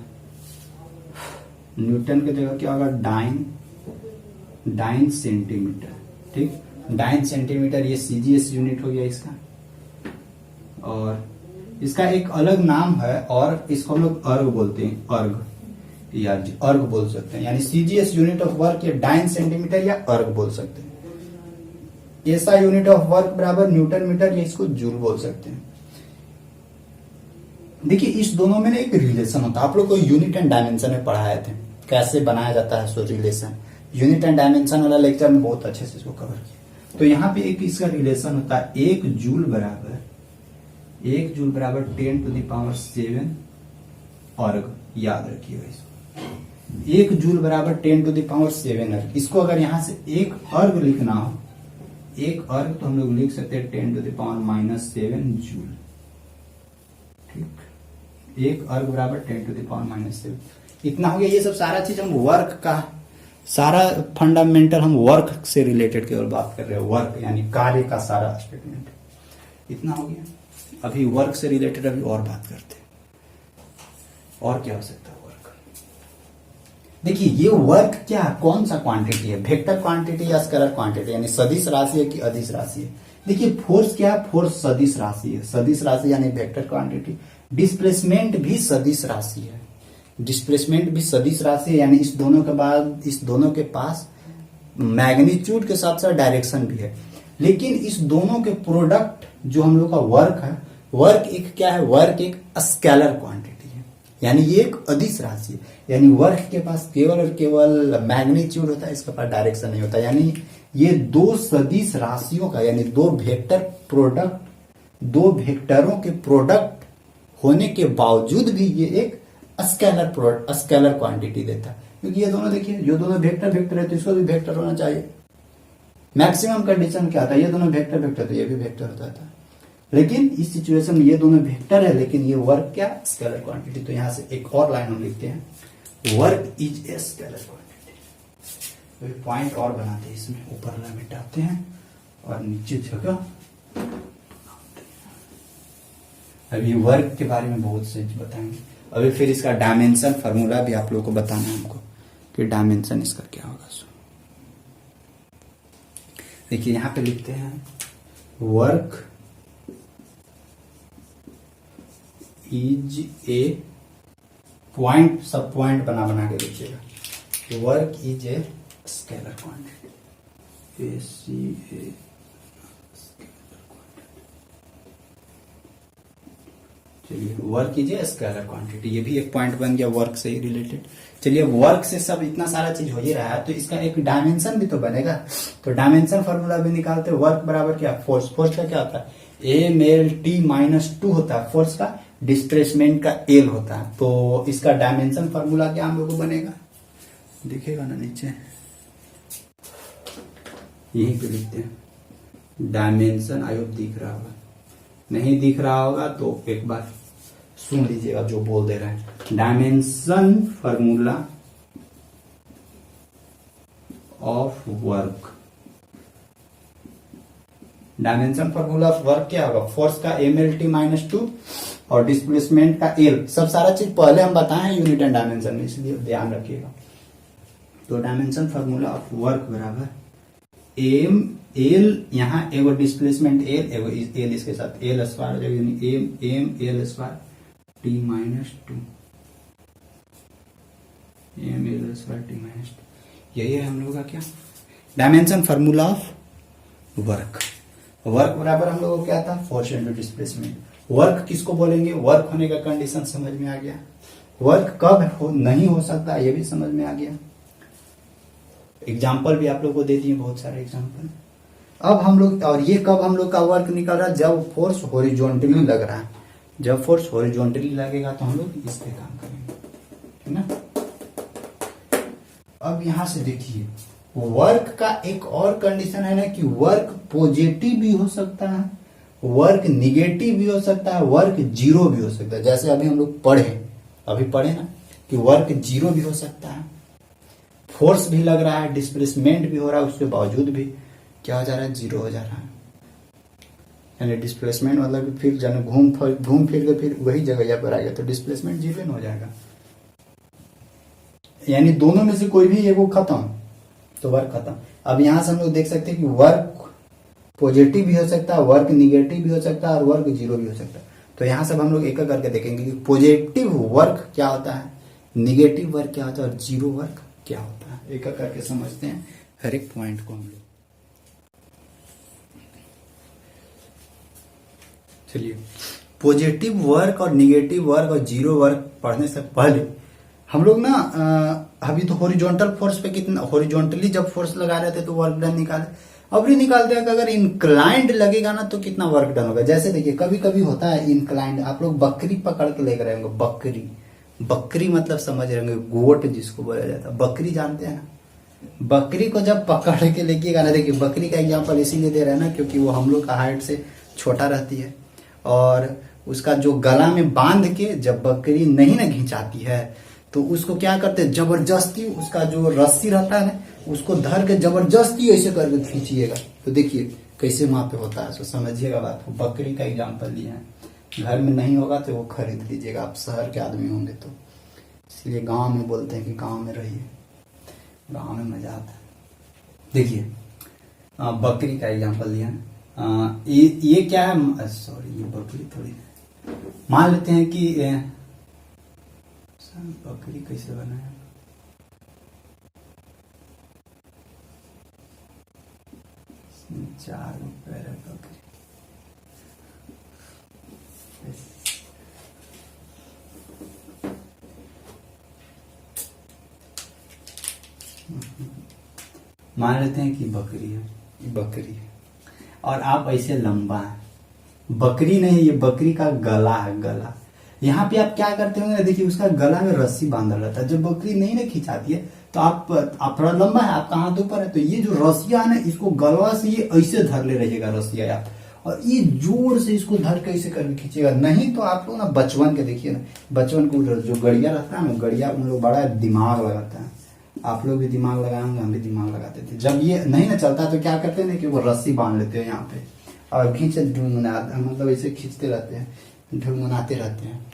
न्यूटन की जगह क्या होगा, डाइन सेंटीमीटर। ठीक, डाइन सेंटीमीटर ये सीजीएस यूनिट हो गया इसका। और इसका एक अलग नाम है और इसको हम लोग अर्ग बोलते हैं, अर्ग बोल सकते हैं, यानी सीजीएस यूनिट ऑफ वर्क या डाइन सेंटीमीटर या अर्ग बोल सकते हैं। ऐसा यूनिट ऑफ वर्क बराबर न्यूटन मीटर, या इसको जूल बोल सकते हैं। देखिए इस दोनों में ना एक रिलेशन होता है, आप लोग को यूनिट एंड डायमेंशन में पढ़ाए थे कैसे बनाया जाता है सो रिलेशन। यूनिट एंड डायमेंशन वाला लेक्चर में बहुत अच्छे से इसको कवर किया। तो यहाँ पे एक इसका रिलेशन होता है, 1 जूल बराबर 10⁻7 अर्ग। याद रखिएगा इसको, 1 जूल बराबर 10⁻7 अर्ग। इसको अगर यहां से एक अर्ग लिखना हो, एक अर्ग, तो हम लोग लिख सकते हैं 10⁻⁻7 जूल। ठीक, एक अर्ग बराबर 10⁻�7। इतना हो गया। ये सब सारा चीज हम वर्क का सारा फंडामेंटल हम वर्क से रिलेटेड केवल बात कर रहे हैं, वर्क यानी कार्य का सारा स्टेटमेंट। इतना हो गया। अभी वर्क से रिलेटेड अभी और बात करते हैं, और क्या हो सकता है वर्क। देखिए ये वर्क क्या, कौन सा क्वांटिटी है, वेक्टर क्वांटिटी या स्केलर क्वांटिटी, यानी सदिश राशि है कि अदिश राशि है। देखिए फोर्स क्या है, फोर्स सदिश राशि है, सदिश राशि यानी वेक्टर क्वांटिटी। डिस्प्लेसमेंट भी सदिश राशि है, डिस्प्लेसमेंट भी सदिश राशि है, यानी इस दोनों के पास मैग्नीट्यूड के साथ साथ डायरेक्शन भी है। लेकिन इस दोनों के प्रोडक्ट जो हम लोग का वर्क है, वर्क एक क्या है, वर्क एक स्केलर क्वांटिटी है, यानी ये एक अदिश राशि है। यानी वर्क के पास केवल और केवल मैग्नीट्यूड होता है, इसके पास डायरेक्शन नहीं होता। यानी ये दो सदिश राशियों का, यानी दो वेक्टरों के प्रोडक्ट होने के बावजूद भी ये एक स्केलर क्वांटिटी देता है। क्योंकि ये दोनों देखिए, ये दोनों वेक्टर है तो इसको भी वेक्टर होना चाहिए। मैक्सिमम कंडीशन क्या था, ये दोनों वेक्टर तो ये भी वेक्टर होता था। लेकिन इस सिचुएशन में ये दोनों वेक्टर है, लेकिन ये वर्क क्या, स्केलर क्वांटिटी। तो यहां से एक और लाइन हम लिखते हैं, work is a scalar quantity. Point और बनाते हैं इसमें, ऊपर वाला मिटाते हैं और नीचे जगह। अभी वर्क के बारे में बहुत से बताएंगे। अभी फिर इसका डायमेंशन फार्मूला भी आप लोगों को बताना है हमको कि डायमेंशन इसका क्या होगा। देखिए यहां पे लिखते हैं, वर्क इज ए पॉइंट, सब पॉइंट बना के लिखिएगा। Work is a scalar quantity, चलिए work is a scalar quantity, ये भी एक पॉइंट बन गया वर्क से ही रिलेटेड। चलिए वर्क से सब इतना सारा चीज हो ही रहा है, तो इसका एक डायमेंशन भी तो बनेगा। तो डायमेंशन फॉर्मूला भी निकालते हैं। वर्क बराबर क्या, फोर्स। फोर्स का क्या होता है, mlt-2 होता है फोर्स का, डिस्प्लेसमेंट का L होता है। तो इसका डायमेंशन फॉर्मूला क्या हम लोग को बनेगा, दिखेगा ना नीचे, यहीं पे लिखते हैं डायमेंशन। आयोग दिख रहा होगा, नहीं दिख रहा होगा तो एक बार सुन लीजिएगा जो बोल दे रहे हैं। Dimension formula of work, dimension formula of work क्या होगा, फोर्स का mlt-2 और डिस्प्लेसमेंट का L। सब सारा चीज पहले हम बताएं यूनिट एंड डायमेंशन में, इसलिए ध्यान रखिएगा। तो डायमेंशन फॉर्मूला ऑफ वर्क बराबर L, यहाँ एगो डिस्प्लेसमेंट L, एगो L इसके साथ L square, m L square t-2, m L square t-2। यही है हम लोग का क्या, dimension formula of work. Work बराबर हम लोगों को क्या था, फोर्स इंटू डिस्प्लेसमेंट। वर्क किसको बोलेंगे, वर्क होने का कंडीशन समझ में आ गया। वर्क कब नहीं हो सकता ये भी समझ में आ गया। एग्जाम्पल भी आप लोग को दे दिए, बहुत सारे एग्जाम्पल। अब हम लोग, और ये कब हम लोग का वर्क निकल रहा है, जब फोर्स हॉरिजॉन्टली लग रहा है। जब फोर्स हॉरिजॉन्टली लगेगा तो हम लोग इस पे काम करेंगे, है ना। अब यहां से देखिए, वर्क का एक और कंडीशन है ना कि वर्क पॉजिटिव भी हो सकता है, वर्क निगेटिव भी हो सकता है, वर्क जीरो भी हो सकता है। जैसे अभी हम लोग पढ़े ना कि वर्क जीरो भी हो सकता है, फोर्स भी लग रहा है, डिस्प्लेसमेंट भी हो रहा है, उसके बावजूद भी क्या हो जा रहा है, जीरो हो जा रहा है। यानी डिस्प्लेसमेंट मतलब फिर जाने घूम फिर के फिर वही जगह पर आएगा, तो डिस्प्लेसमेंट जीरो हो जाएगा। यानी दोनों में से कोई भी एक वो खत्म, तो वर्क खत्म। अब यहां से हम लोग देख सकते हैं कि वर्क पॉजिटिव भी हो सकता है, वर्क निगेटिव भी हो सकता है और वर्क जीरो भी हो सकता है। तो यहां से हम लोग एक एक करके देखेंगे कि पॉजिटिव वर्क क्या होता है, निगेटिव वर्क क्या होता है और जीरो वर्क क्या होता है। एक एक करके समझते हैं हर एक पॉइंट को हम लोग। चलिए, पॉजिटिव वर्क और निगेटिव वर्क और जीरो वर्क पढ़ने से पहले हम लोग ना अभी तो हॉरिजॉन्टल फोर्स पे कितना, हॉरिजॉन्टली जब फोर्स लगा रहे थे तो वर्क डन निकाले। अब भी निकालते हैं कि अगर इंक्लाइंड लगेगा ना तो कितना वर्क डन होगा। जैसे देखिए कभी कभी होता है इंक्लाइंड, आप लोग बकरी पकड़ के लेकर आएंगे, बकरी, बकरी मतलब समझ रहे होंगे, गोट जिसको बोला जाता है, बकरी जानते हैं ना। बकरी को जब पकड़ के लेके आना, देखिए बकरी का एग्जाम्पल इसीलिए दे रहे हैं ना क्योंकि वो हम लोग का हाइट से छोटा रहती है और उसका जो गला में बांध के जब बकरी नहीं ना खिंचाती है तो उसको क्या करते हैं, जबरदस्ती उसका जो रस्सी रहता है ना उसको धर के जबरदस्ती ऐसे करके खींचिएगा। तो देखिए कैसे वहां पे होता है, तो समझिएगा बात को। बकरी का एग्जाम्पल लिया है, घर में नहीं होगा तो वो खरीद लीजिएगा, आप शहर के आदमी होंगे तो। इसलिए गांव में बोलते हैं कि गांव में रहिए, गांव में मजा आता है। देखिए बकरी का एग्जाम्पल लिया है, ये क्या है, सॉरी ये बकरी थोड़ी, मान लेते हैं कि बकरी कैसे बनाया, चार पैर है बकरी। मान लेते हैं कि बकरी है, बकरी है और आप ऐसे लंबा है, बकरी नहीं, ये बकरी का गला है, गला। यहाँ पे आप क्या करते होंगे, देखिए उसका गला में रस्सी बांधा रहता है। जब बकरी नहीं ना खिंचाती है तो आप थोड़ा लंबा है, आपका हाथ ऊपर है, तो ये जो रस्सिया है ना इसको गलवा से ये ऐसे धर ले रहिएगा रस्सिया आप, और ये जोर से इसको धर के ऐसे करके खींचेगा। नहीं तो आप लोग ना बचवन के देखिए ना, बचवन को जो गड़िया रहता है ना, गड़िया उन लोग बड़ा दिमाग लगाता है, आप लोग भी दिमाग लगाए होंगे, हम भी दिमाग लगाते थे। जब ये नहीं ना चलता तो क्या करते हैं ना कि वो रस्सी बांध लेते हैं यहाँ पे और खींचे मतलब ऐसे खींचते रहते हैं, ढुंगुनाते रहते हैं,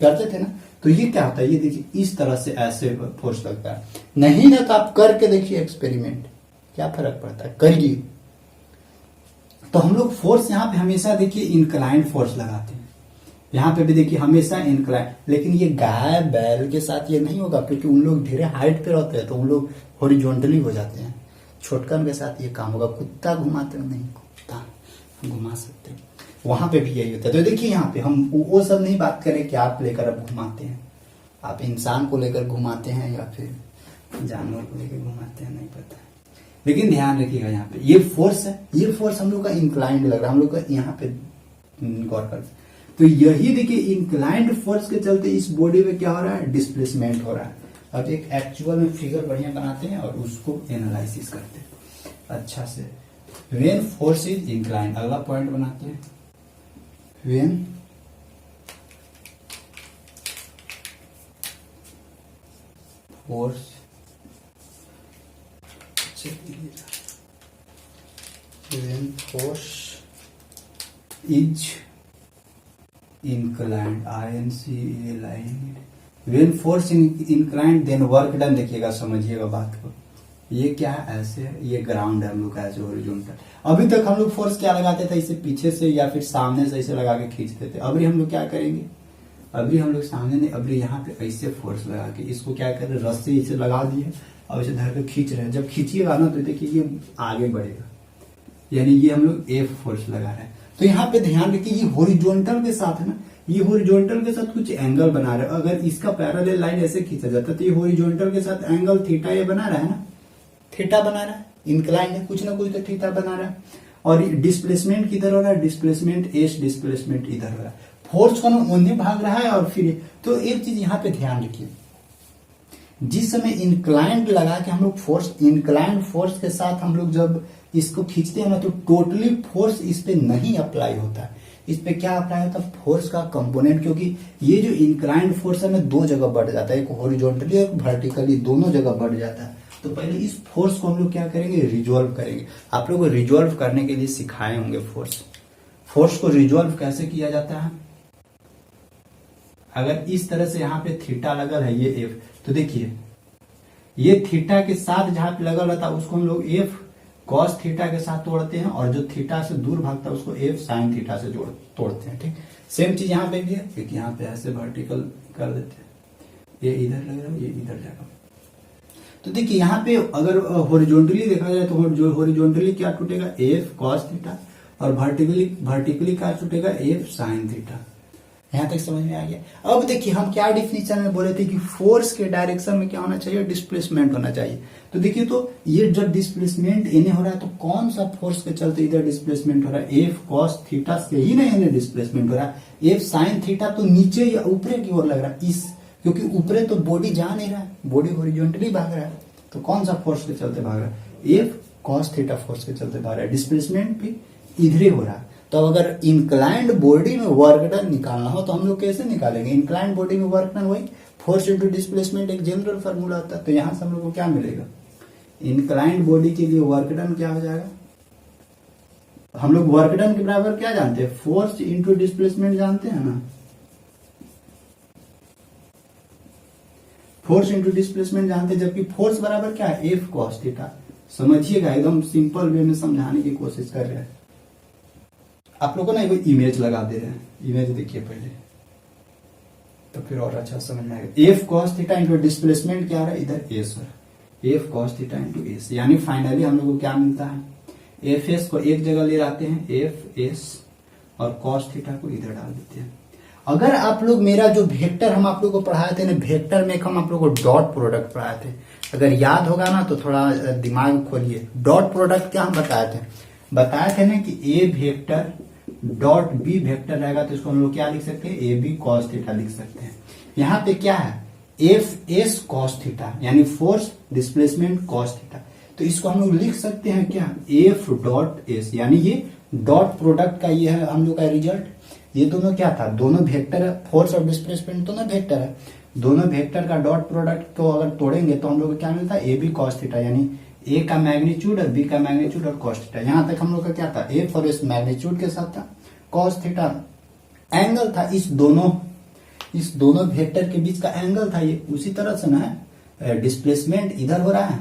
करते थे ना। तो ये क्या होता है, ये देखिए इस तरह से ऐसे फोर्स लगता है। नहीं ना तो आप करके देखिए एक्सपेरिमेंट, क्या फर्क पड़ता है, करिए। तो हम लोग फोर्स यहाँ पे हमेशा देखिए इंक्लाइंड फोर्स लगाते हैं, यहाँ पे भी देखिए हमेशा इंक्लाइंड। लेकिन ये गाय बैल के साथ ये नहीं होगा क्योंकि उन लोग ढेरे हाइट पे रहते हैं तो उन लोग हॉरिजॉन्टली हो जाते हैं। छोटकन के साथ ये काम होगा। कुत्ता घुमाते हो नहीं, कुत्ता घुमा सकते हैं, वहां पे भी यही होता है। तो देखिए यहाँ पे हम वो सब नहीं बात करें कि आप लेकर अब घुमाते हैं, आप इंसान को लेकर घुमाते हैं या फिर जानवर को लेकर घुमाते हैं, नहीं पता है। लेकिन ध्यान रखिएगा यहाँ पे ये फोर्स है, ये फोर्स हम लोग का इंक्लाइंड लग रहा है, हम लोग का यहाँ पे गौर कर। तो यही देखिए इंक्लाइंड फोर्स के चलते इस बॉडी में क्या हो रहा है, डिस्प्लेसमेंट हो रहा है। अब एक एक्चुअल में फिगर बढ़िया बनाते हैं और उसको एनालिसिस करते हैं अच्छा से। व्हेन फोर्स इज इंक्लाइंड, अगला पॉइंट बनाते हैं, when force when force is inclined, when force inclined then work done। देखिएगा समझिएगा बात को, ये क्या है, ऐसे ये ग्राउंड है हम लोग का, ऐसे हॉरिजॉन्टल। अभी तक हम लोग फोर्स क्या लगाते थे, इसे पीछे से या फिर सामने से ऐसे लगा के खींचते थे। अभी हम लोग क्या करेंगे, अभी हम लोग सामने नहीं, अभी यहाँ पे ऐसे फोर्स लगा के इसको क्या कर रहे, रस्सी इसे लगा दिए और इसे धर के खींच रहे हैं। जब खींचिएगा ना तो देखिए ये आगे बढ़ेगा, यानी ये हम लोग एफ फोर्स लगा रहे हैं। तो यहाँ पे ध्यान रखिए ये हॉरिजॉन्टल के साथ है ना, ये हॉरिजॉन्टल के साथ कुछ एंगल बना रहे हैं। अगर इसका पैरेलल लाइन ऐसे खींचा जाता है तो ये हॉरिजॉन्टल के साथ एंगल थीटा ये बना रहा है ना, थीटा बना रहा है, इंक्लाइन है, कुछ ना कुछ तो थीटा बना रहा है। और डिस्प्लेसमेंट किधर हो रहा है, डिस्प्लेसमेंट एस, डिस्प्लेसमेंट इधर हो रहा है, फोर्स को उन्हें भाग रहा है। और फिर तो एक चीज यहाँ पे ध्यान रखिए, जिस समय इंक्लाइंड लगा के हम लोग फोर्स, इंक्लाइंड फोर्स के साथ हम लोग जब इसको खींचते हैं ना तो टोटली फोर्स इस पे नहीं अप्लाई होता है। इस पे क्या अप्लाई होता है, फोर्स का कंपोनेंट, क्योंकि ये जो इंक्लाइंड फोर्स है ना दो जगह बढ़ जाता है, एक हॉरिजॉन्टली एक वर्टिकली, दोनों जगह बढ़ जाता है। तो पहले इस फोर्स को हम लोग क्या करेंगे, रिजॉल्व करेंगे। आप लोग को रिजॉल्व करने के लिए सिखाए होंगे फोर्स को रिजॉल्व कैसे किया जाता है। अगर इस तरह से यहाँ पे थीटा लगल है ये एफ, तो देखिए ये थीटा के साथ जहां पे लगा रहता है उसको हम लोग एफ कॉस थीटा के साथ तोड़ते हैं, और जो थीटा से दूर भागता है उसको एफ साइन थीटा से तोड़ते हैं। ठीक, सेम चीज यहाँ पे भी है, क्योंकि यहाँ पे ऐसे वर्टिकल कर देते हैं, ये इधर लग रहा है, ये इधर जाएगा। तो देखिए यहाँ पे अगर हॉरिजॉन्टली देखा जाए तो हॉरिजॉन्टली क्या टूटेगा, एफ कॉस थीटा, और वर्टिकली क्या टूटेगा, एफ साइन थीटा। यहां तक समझ में आ गया। अब देखिए हम क्या डिफिनीशन में बोले थे कि फोर्स के डायरेक्शन में क्या होना चाहिए, डिस्प्लेसमेंट होना चाहिए। तो देखिए, तो ये जब डिस्प्लेसमेंट इन्हें हो रहा है तो कौन सा फोर्स के चलते इधर डिस्प्लेसमेंट हो रहा है, एफ कॉस थीटा से ही नहीं इन्हें डिस्प्लेसमेंट हो रहा है, एफ साइन थीटा तो नीचे या ऊपरे की ओर लग रहा है, इस क्योंकि ऊपरे तो बॉडी जा नहीं रहा है, बॉडी हॉरिजॉन्टली भाग रहा है, तो कौन सा फोर्स के चलते भाग रहा है, एफ कॉस थीटा फोर्स के चलते भाग रहा है, डिस्प्लेसमेंट भी इधर ही हो रहा है। तो अगर इंक्लाइंड बॉडी में वर्क डन निकालना हो तो हम लोग कैसे निकालेंगे, इंक्लाइंड बॉडी में वर्क डन वही फोर्स इनटू डिस्प्लेसमेंट एक जनरल फार्मूला होता है। तो यहां से हम लोग को क्या मिलेगा, इंक्लाइंड बॉडी के लिए वर्क डन क्या हो जाएगा, हम लोग वर्क डन के बराबर क्या जानते हैं, फोर्स इनटू डिस्प्लेसमेंट जानते हैं ना, फोर्स इनटू डिस्प्लेसमेंट जानते हैं, जबकि फोर्स बराबर क्या है, एफ कॉस थीटा। समझिएगा, एकदम सिंपल वे में समझाने की कोशिश कर रहे हैं। आप लोगों ने कोई इमेज लगा दे रहे हैं, इमेज देखिए पहले तो फिर और अच्छा समझ में आएगा। F cos theta into displacement क्या है, इधर एस है, F cos theta into S, यानी फाइनली हम लोग को क्या मिलता है, एफ एस को एक जगह ले आते हैं, एफ एस, और कॉस थीटा को इधर डाल देते हैं। अगर आप लोग मेरा जो वेक्टर हम आप लोग को पढ़ाए थे ना, वेक्टर में हम आप लोग को डॉट प्रोडक्ट पढ़ाए थे, अगर याद होगा ना तो थोड़ा दिमाग खोलिए। डॉट प्रोडक्ट क्या हम बताए थे ना कि ए वेक्टर डॉट बी वेक्टर रहेगा तो इसको हम लोग क्या लिख सकते हैं, ए बी कॉस थीटा लिख सकते हैं। यहाँ पे क्या है, एफ एस कॉस थीटा, यानी फोर्स डिस्प्लेसमेंट कॉस थीटा, तो इसको हम लोग लिख सकते हैं क्या, एफ डॉट एस, यानी ये डॉट प्रोडक्ट का ये है हम लोग का रिजल्ट। ये दोनों क्या था, दोनों वेक्टर है, फोर्स और डिस्प्लेसमेंट दोनों वेक्टर है, दोनों वेक्टर का डॉट प्रोडक्ट को अगर तोड़ेंगे तो हम लोग को क्या मिलता है, ए बी कॉस थीटा, यानी ए का मैग्नीट्यूड और बी का मैग्नीट्यूड और कॉस थीटा। यहां तक हम लोग का क्या था, एफ और एस मैग्नीट्यूड के साथ था, कॉस थीटा एंगल था, इस दोनों वेक्टर के बीच का एंगल था ये। उसी तरह से ना डिस्प्लेसमेंट इधर हो रहा है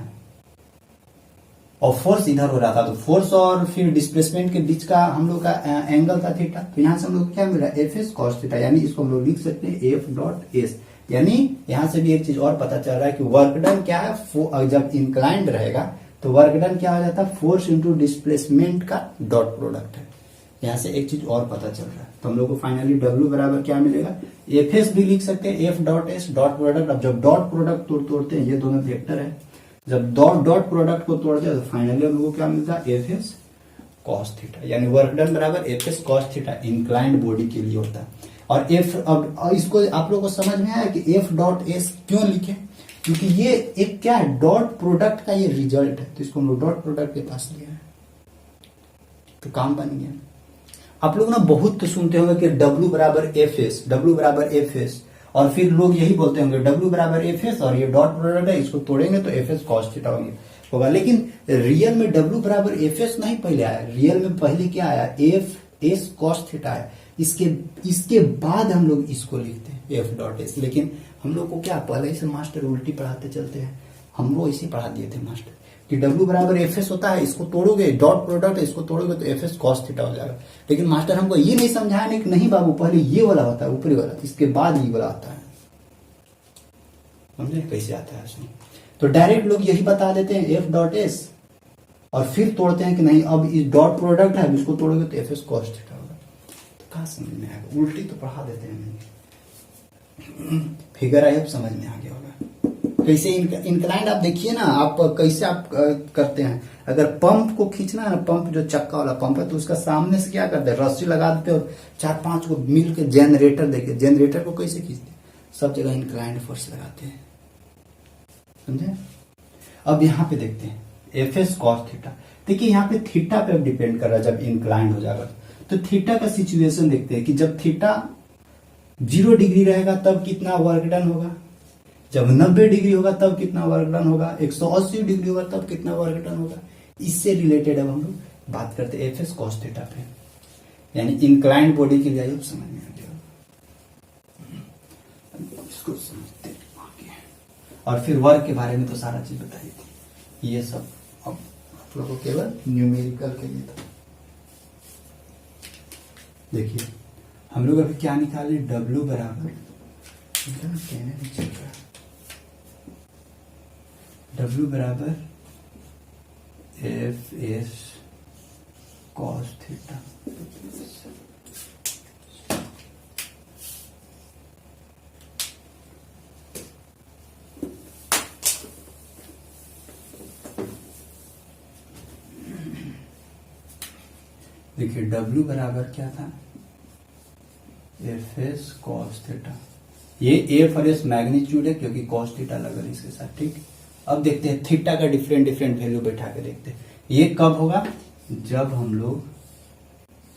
और फोर्स इधर हो रहा था, तो फोर्स और फिर डिस्प्लेसमेंट के बीच का हम लोग का एंगल था थीटा। तो यहां से हम लोग क्या मिल रहा है, एफ एस कॉस थीटा, यानी इसको हम लोग लिख सकते हैं एफ डॉट एस। यानी यहां से भी एक चीज और पता चल रहा है कि वर्क डन क्या है, जब इंक्लाइंड रहेगा तो वर्क डन क्या हो जाता है, फोर्स इंटू डिस्प्लेसमेंट का डॉट प्रोडक्ट है। यहां से एक चीज और पता चल रहा है, तो हम लोग को फाइनली डब्ल्यू बराबर क्या मिलेगा, एफ एस भी लिख सकते हैं, F dot S dot product. अब जब डॉट प्रोडक्ट तोड़ते हैं, ये दोनों वेक्टर है, जब डॉट प्रोडक्ट को तोड़ते हैं तो फाइनली हम लोग को क्या मिलता है, एफ एस कॉस थीटा, यानी वर्क डन बराबर F S cos theta inclined body के लिए होता है। और एफ, अब इसको आप लोगों को समझ में आया कि एफ डॉट एस क्यों लिखे, क्योंकि ये एक क्या है, डॉट प्रोडक्ट का ये रिजल्ट है, तो इसको हम लोग डॉट प्रोडक्ट के पास लिया है, तो काम बन गया। आप लोग ना बहुत तो सुनते होंगे कि W बराबर एफ एस, डब्ल्यू बराबर एफ एस, और फिर लोग यही बोलते होंगे W बराबर एफ एस और ये डॉट प्रोडक्ट है, इसको तोड़ेंगे तो एफ एस कॉस थीटा होगा। लेकिन रियल में W बराबर एफ एस नहीं पहले आया, रियल में पहले क्या आया, एफ एस कॉस थीटा है। इसके बाद हम लोग इसको लिखते हैं एफ डॉट एस। लेकिन हम लोग को क्या पहले से मास्टर उल्टी पढ़ाते चलते हैं, हम लोग इसी पढ़ा दिए थे मास्टर कि W बराबर एफ एस होता है, इसको तोड़ोगे डॉट प्रोडक्ट, इसको तोड़ोगे तो एफ एस कॉस थीटा हो जाएगा। लेकिन मास्टर हमको ये नहीं समझाया नहीं कि नहीं बाबू, पहले ये वाला होता है ऊपरी वाला, इसके बाद ये वाला आता है। समझे कैसे आता है उसमें, तो डायरेक्ट लोग यही बता देते हैं एफ डॉट एस, और फिर तोड़ते हैं कि नहीं अब इस डॉट प्रोडक्ट है, इसको तोड़ोगे तो एफ एस कॉस थीटा होगा। तो कहाँ समझ में आएगा, उल्टी तो पढ़ा देते हैं, फिगर है, अब समझ में आ गया होगा। कैसे इंक्लाइंड आप देखिए ना, आप कैसे आप करते हैं, अगर पंप को खींचना है ना, पंप जो चक्का वाला पंप है, तो उसका सामने से क्या करते हैं, रस्सी लगा देते और 4-5 को मिल के जनरेटर, देखिए जनरेटर को कैसे खींचते हैं, सब जगह इंक्लाइंड फोर्स लगाते हैं, समझे। अब यहाँ पे देखते हैं एफ एस कॉस थीटा, देखिए यहाँ पे थीटा पे डिपेंड कर रहा है, जब इंक्लाइंड हो जाएगा तो थीटा का सिचुएशन देखते हैं कि जब थीटा 0 डिग्री रहेगा तब कितना वर्क डन होगा, जब 90 डिग्री होगा तब कितना वर्क डन होगा, 180 डिग्री होगा तब कितना वर्क डन होगा। इससे रिलेटेड अब हम लोग बात करते हैं एफ एस कॉस थीटा पे, यानी इंक्लाइंड बॉडी के लिए अब समझ में आ गया, इसको समझते आगे। और फिर वर्क के बारे में तो सारा चीज बताई थी। ये सब अब आप लोगों को केवल न्यूमेरिकल के लिए था। देखिए हम लोग अभी क्या निकाले, W बराबर W बराबर एफ एस कॉस थीटा। देखिए W बराबर क्या था, एफ एस कॉस थीटा। ये एफ और एस मैग्नीट्यूड है क्योंकि कॉस थीटा लगा है इसके साथ, ठीक। अब देखते हैं थीटा का डिफरेंट डिफरेंट वैल्यू बैठा के देखते हैं। ये कब होगा, जब हम लोग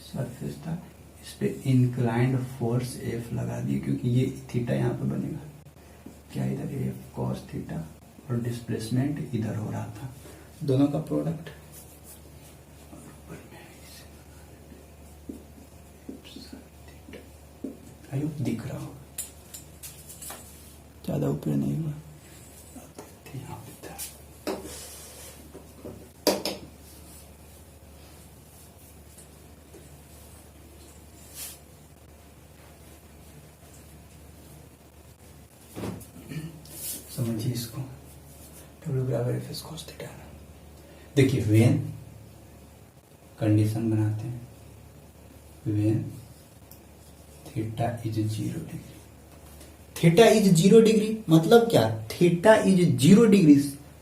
सरफेस था इस पे इंक्लाइंड फोर्स एफ लगा दिए, क्योंकि ये थीटा यहाँ पे बनेगा क्या, इधर एफ कॉस थीटा और डिस्प्लेसमेंट इधर हो रहा था, दोनों का प्रोडक्ट। दिख रहा होगा, ज्यादा ऊपर नहीं हुआ, यहाँ पे था। समझिए इसको, W बराबर एफ एस कॉस थीटा। देखिए वेन कंडीशन बनाते हैं, when theta is 0 degree. Theta is 0 degree मतलब क्या, थीटा इज 0 डिग्री,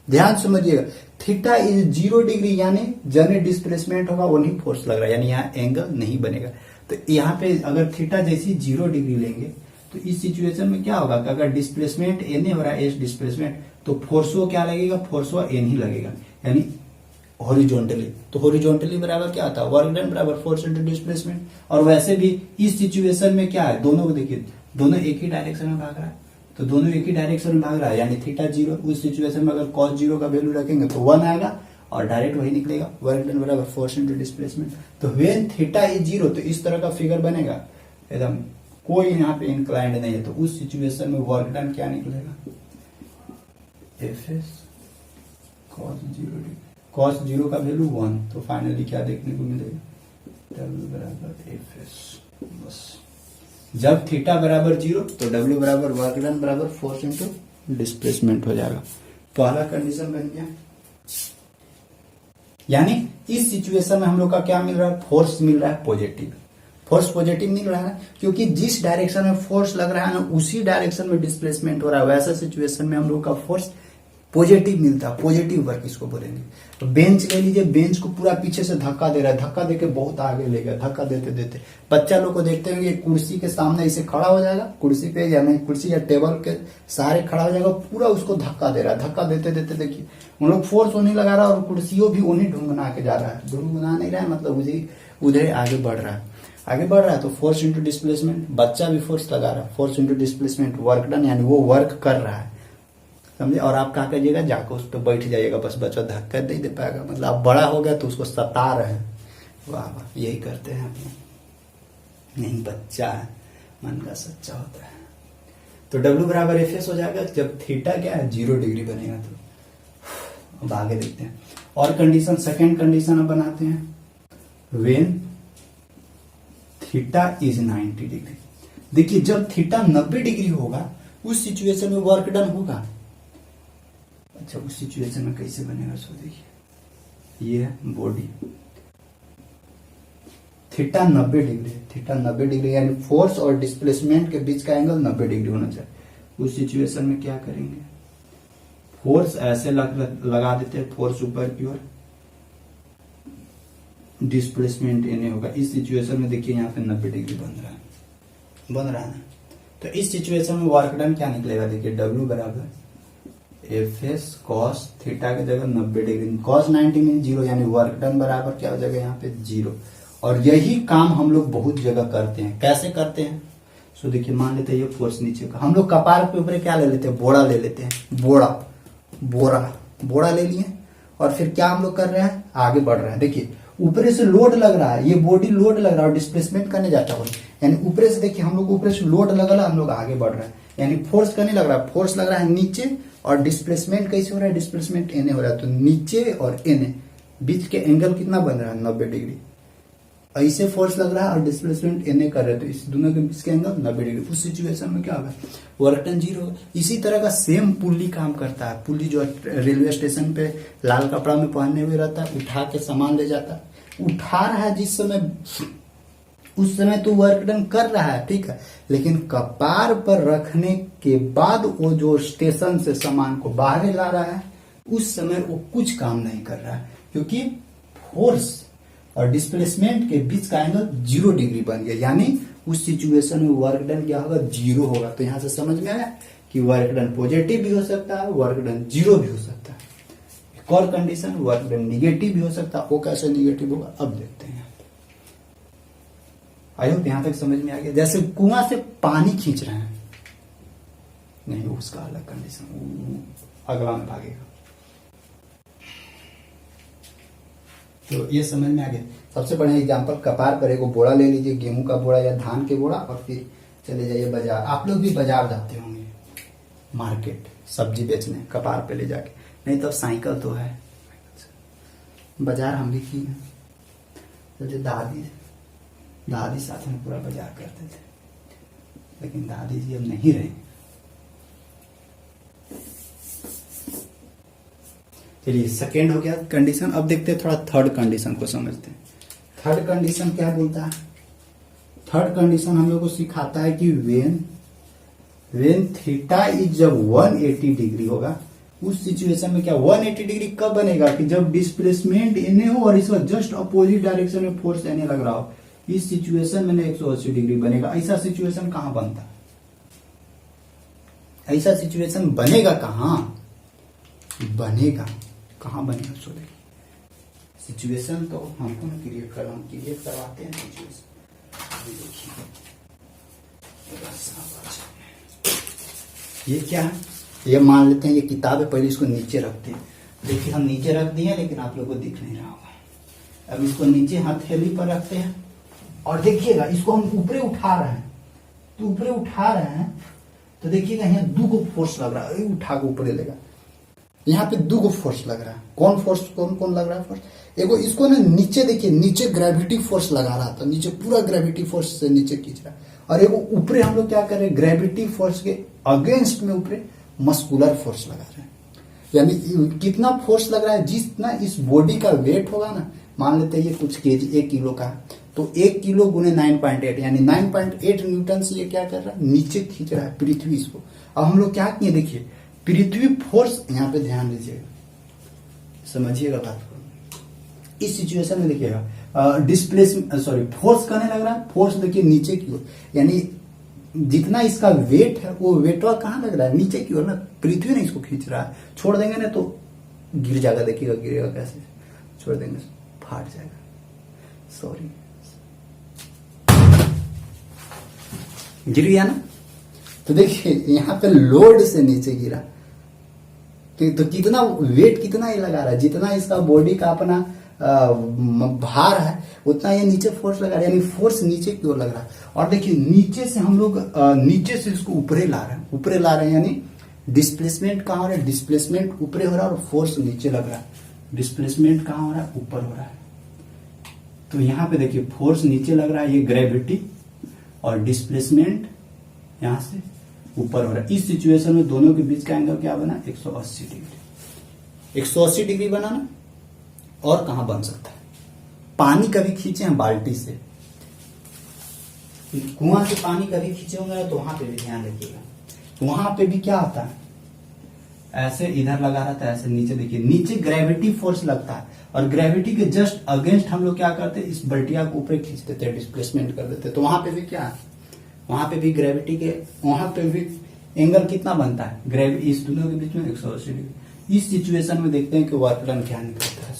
ध्यान समझिएगा, थीटा इज 0 डिग्री यानी जने डिस्प्लेसमेंट होगा वही फोर्स लग रहा है, यानी यहाँ एंगल नहीं बनेगा। तो यहाँ पे अगर थीटा जैसी 0 डिग्री लेंगे तो इस सिचुएशन में क्या होगा कि अगर डिस्प्लेसमेंट एन हो रहा है, एस डिस्प्लेसमेंट, तो फोर्स वो क्या लगेगा, फोर्स वो एन ही लगेगा, यानी हॉरिजॉन्टली। तो हॉरिजॉन्टली बराबर क्या आता है, वर्क डन बराबर फोर्स इनटू डिस्प्लेसमेंट। और वैसे भी इस सिचुएशन में क्या है, दोनों को देखिए, दोनों एक ही डायरेक्शन में भाग रहा है, तो दोनों एक ही डायरेक्शन में भाग रहा है, यानी थीटा 0। उस सिचुएशन में अगर cos 0 का वैल्यू रखेंगे तो 1 आएगा और डायरेक्ट वही निकलेगा, वर्क डन बराबर फोर्स इनटू डिस्प्लेसमेंट। तो व्हेन थीटा इज 0 तो इस तरह का फिगर बनेगा, एकदम कोई यहाँ पे इंक्लाइंड नहीं है, तो उस सिचुएशन में वर्क डन क्या निकलेगा, F S cos 0 degree. cos 0 का वैल्यू 1, तो फाइनली क्या देखने को मिलेगा, W बराबर एफ एस। बस जब थीटा बराबर 0 तो W बराबर वर्क डन बराबर फोर्स इनटू डिस्प्लेसमेंट हो जाएगा। पहला कंडीशन बन गया, यानी इस सिचुएशन में हम लोग का क्या मिल रहा है, फोर्स मिल रहा है पॉजिटिव। फोर्स पॉजिटिव मिल रहा है क्योंकि जिस डायरेक्शन में फोर्स लग रहा है ना उसी डायरेक्शन में डिस्प्लेसमेंट हो रहा है। वैसा सिचुएशन में हम लोग का फोर्स पॉजिटिव मिलता है, पॉजिटिव वर्क इसको बोलेंगे। तो बेंच ले लीजिए, बेंच को पूरा पीछे से धक्का दे रहा है, धक्का देके बहुत आगे ले गया, धक्का देते देते बच्चा लोग को देखते होंगे कुर्सी के सामने इसे खड़ा हो जाएगा, कुर्सी पे या नहीं कुर्सी या टेबल के सहारे खड़ा हो जाएगा, पूरा उसको धक्का दे रहा है, धक्का देते देते देखिए हम लोग फोर्स उन्हीं लगा रहा है और कुर्सियों भी उन्हीं ढूंढना के जा रहा है, ढूंढना नहीं रहा है, मतलब उधर आगे बढ़ रहा है, आगे बढ़ रहा है। तो फोर्स इंटू डिस्प्लेसमेंट, बच्चा भी फोर्स लगा रहा है, force into displacement work done, यानी वो वर्क कर रहा है, समझे। और आप क्या करिएगा, जाकर उस पर बैठ जाइएगा, बस बच्चा धक्का नहीं दे पाएगा, मतलब आप बड़ा हो गया तो उसको सता रहे हैं। वाह वाह, यही करते हैं आप लोग। नहीं, बच्चा है, मन का सच्चा होता है। तो W बराबर एफ एस हो जाएगा जब थीटा क्या है 0 डिग्री बनेगा। तो अब आगे देखते हैं और कंडीशन, सेकेंड कंडीशन अब बनाते हैं, वेन थीटा इज 90 डिग्री। देखिए जब थीटा 90 डिग्री होगा उस सिचुएशन में वर्क डन होगा। अच्छा, उस सिचुएशन में कैसे बनेगा, सो देखिए ये है body, theta 90 degree, theta 90 degree यानी फोर्स और डिस्प्लेसमेंट के बीच का एंगल 90 डिग्री होना चाहिए। उस सिचुएशन में क्या करेंगे, फोर्स ऐसे लगा देते हैं, फोर्स ऊपर की ओर, डिस्प्लेसमेंट एने होगा। इस सिचुएशन में देखिए यहाँ पे 90 डिग्री बन रहा है। तो इस सिचुएशन में वर्क डन क्या निकलेगा, देखिए W बराबर एफ एस कॉस थीटा की जगह 90 डिग्री, कॉस 90 मीन 0, यानी वर्क डन बराबर क्या हो जाएगा यहाँ पे 0। और यही काम हम लोग बहुत जगह करते हैं। कैसे करते हैं, सो देखिए मान लेते हैं ये फोर्स नीचे का, हम लोग कपार के ऊपर क्या ले लेते हैं, बोरा ले लेते हैं, बोरा ले लिए और फिर क्या हम लोग कर रहे हैं, आगे बढ़ रहे हैं। देखिए ऊपर से लोड लग रहा है, ये बॉडी लोड लग रहा है और डिस्प्लेसमेंट करने जाता है, यानी ऊपर से देखिए हम लोग ऊपर से लोड लग रहा है, हम लोग आगे बढ़ रहे हैं, यानी फोर्स करने लग रहा है, फोर्स लग रहा है नीचे और डिस्प्लेसमेंट कैसे हो रहा है, डिस्प्लेसमेंट एन हो रहा है, तो नीचे और एन बीच के एंगल कितना बन रहा है, 90 डिग्री। ऐसे फोर्स लग रहा है और डिस्प्लेसमेंट एन कर रहे हैं, तो इस दोनों के बीच के एंगल 90 डिग्री। उस सिचुएशन में क्या होगा, वर्क डन 0 होगा। इसी तरह का सेम पुल्ली काम करता है। पुल्ली जो रेलवे स्टेशन पे लाल कपड़ा में पहने हुए रहता है, उठा के सामान ले जाता है, उठा रहा है जिस समय, उस समय तो वर्क डन कर रहा है, ठीक है, लेकिन कपार पर रखने के बाद वो जो स्टेशन से सामान को बाहर ला रहा है, उस समय वो कुछ काम नहीं कर रहा है, क्योंकि फोर्स और डिस्प्लेसमेंट के बीच का एंगल 0 डिग्री बन गया। यानी उस सिचुएशन में वर्क डन क्या होगा, 0 होगा। तो यहां से समझ में आया कि वर्क डन पॉजिटिव भी हो सकता है, वर्क डन 0 भी हो सकता है। एक और कंडीशन, वर्क डन निगेटिव भी हो सकता है। वो कैसे निगेटिव होगा, अब देखते हैं। आई होप यहां तक समझ में आ गया। जैसे कुआं से पानी खींच रहे हैं, नहीं उसका अलग कंडीशन, अगला में भागेगा। तो ये समझ में आ गया। सबसे बढ़िया एग्जांपल, कपार पर एक बोरा ले लीजिए, गेहूं का बोरा या धान के बोरा, और फिर चले जाइए बाजार। आप लोग भी बाजार जाते होंगे, मार्केट सब्जी बेचने, कपार पे ले जाके, नहीं तो साइकिल तो है। बाजार हम भी किए, तो जो दादी साथ में पूरा बाजार करते थे, लेकिन दादी जी अब नहीं रहे। चलिए सेकेंड हो गया कंडीशन। अब देखते हैं थोड़ा थर्ड कंडीशन को समझते हैं। थर्ड कंडीशन क्या बोलता है, थर्ड कंडीशन हम लोग को सिखाता है कि वेन थीटा इज जब 180 डिग्री होगा, उस सिचुएशन में क्या 180 डिग्री कब बनेगा, कि जब डिस्प्लेसमेंट एन हो और इसका जस्ट अपोजिट डायरेक्शन में फोर्स एन लग रहा हो। इस सिचुएशन में 180 डिग्री बनेगा। ऐसा सिचुएशन कहां बनता है, ऐसा सिचुएशन बनेगा कहां, बनेगा कहां बनेगा, सॉरी सिचुएशन तो हमको क्रिएट करवाते हैं सिचुएशन। ये क्या है, ये मान लेते हैं ये किताब है, पहले इसको नीचे रखते हैं। देखिए हम नीचे रख दिए, लेकिन आप लोगों को दिख नहीं रहा होगा। अब इसको नीचे हथेली पर रखते हैं, और देखिएगा इसको हम ऊपरे उठा रहे हैं, तो ऊपरे उठा रहे हैं, तो देखिएगा यहाँ 2 को फोर्स लग रहा है, उठा के ऊपरे लेगा। यहाँ पे 2 को फोर्स लग रहा है। कौन फोर्स, कौन कौन लग रहा है फोर्स, एगो इसको ना नीचे देखिए, नीचे ग्रेविटी फोर्स लगा रहा था, नीचे पूरा ग्रेविटी फोर्स से नीचे खींच रहा है, और एगो ऊपरे हम लोग क्या कर रहे हैं, ग्रेविटी फोर्स के अगेंस्ट में ऊपरे मस्कुलर फोर्स लगा रहे हैं। यानी कितना फोर्स लग रहा है, जितना इस बॉडी का वेट होगा ना, मान लेते हैं ये कुछ केजी 1 किलो का, तो 1 किलो गुने 9.8, यानी 9.8 न्यूटन से ये क्या कर रहा है, नीचे खींच रहा है पृथ्वी इसको। अब हम लोग क्या किए, देखिए पृथ्वी फोर्स, यहाँ पे ध्यान दीजिएगा, समझिएगा बात को। इस सिचुएशन में देखिएगा फोर्स करने लग रहा है, फोर्स देखिए नीचे की ओर, यानी जितना इसका वेट है वो वेटवा कहाँ लग रहा है, नीचे की ओर ना, पृथ्वी ने इसको खींच रहा है। छोड़ देंगे ना तो गिर जाएगा, देखिएगा गिरेगा कैसे, छोड़ देंगे फाट जाएगा, सॉरी गिर गया ना। तो देखिए यहाँ पे लोड से नीचे गिरा, तो कितना वेट, कितना ये लगा रहा है, जितना इसका बॉडी का अपना भार है उतना ये नीचे फोर्स लगा रहा है, यानी फोर्स नीचे की ओर लग रहा है। और देखिए नीचे से हम लोग नीचे से इसको ऊपरे ला रहे हैं, यानी डिस्प्लेसमेंट कहाँ हो रहा है, डिस्प्लेसमेंट ऊपरे हो रहा है और फोर्स नीचे लग रहा है। डिस्प्लेसमेंट कहाँ हो रहा है, ऊपर हो रहा है। तो यहाँ पे देखिए फोर्स नीचे लग रहा है, ये ग्रेविटी, और डिस्प्लेसमेंट यहां से ऊपर हो रहा है। इस सिचुएशन में दोनों के बीच का एंगल क्या बना, 180 डिग्री। 180 डिग्री बना ना। और कहां बन सकता है, पानी कभी खींचे हैं बाल्टी से, कुआं से पानी कभी खींचे होंगे तो वहां पे भी ध्यान रखिएगा, वहां पे भी क्या होता है, ऐसे इधर लगा रहता है, ऐसे नीचे देखिए, नीचे ग्रेविटी फोर्स लगता है, और ग्रेविटी के जस्ट अगेंस्ट हम लोग क्या करते हैं, इस बल्टिया को ऊपर खींच देते हैं, डिस्प्लेसमेंट कर देते हैं। तो वहां पे भी क्या है, वहां पे भी ग्रेविटी के, वहां पे भी एंगल कितना बनता है, ग्रेविटी इस दोनों के बीच में 180 डिग्री। इस सिचुएशन में देखते हैं कि वर्क डन क्या निकलता है।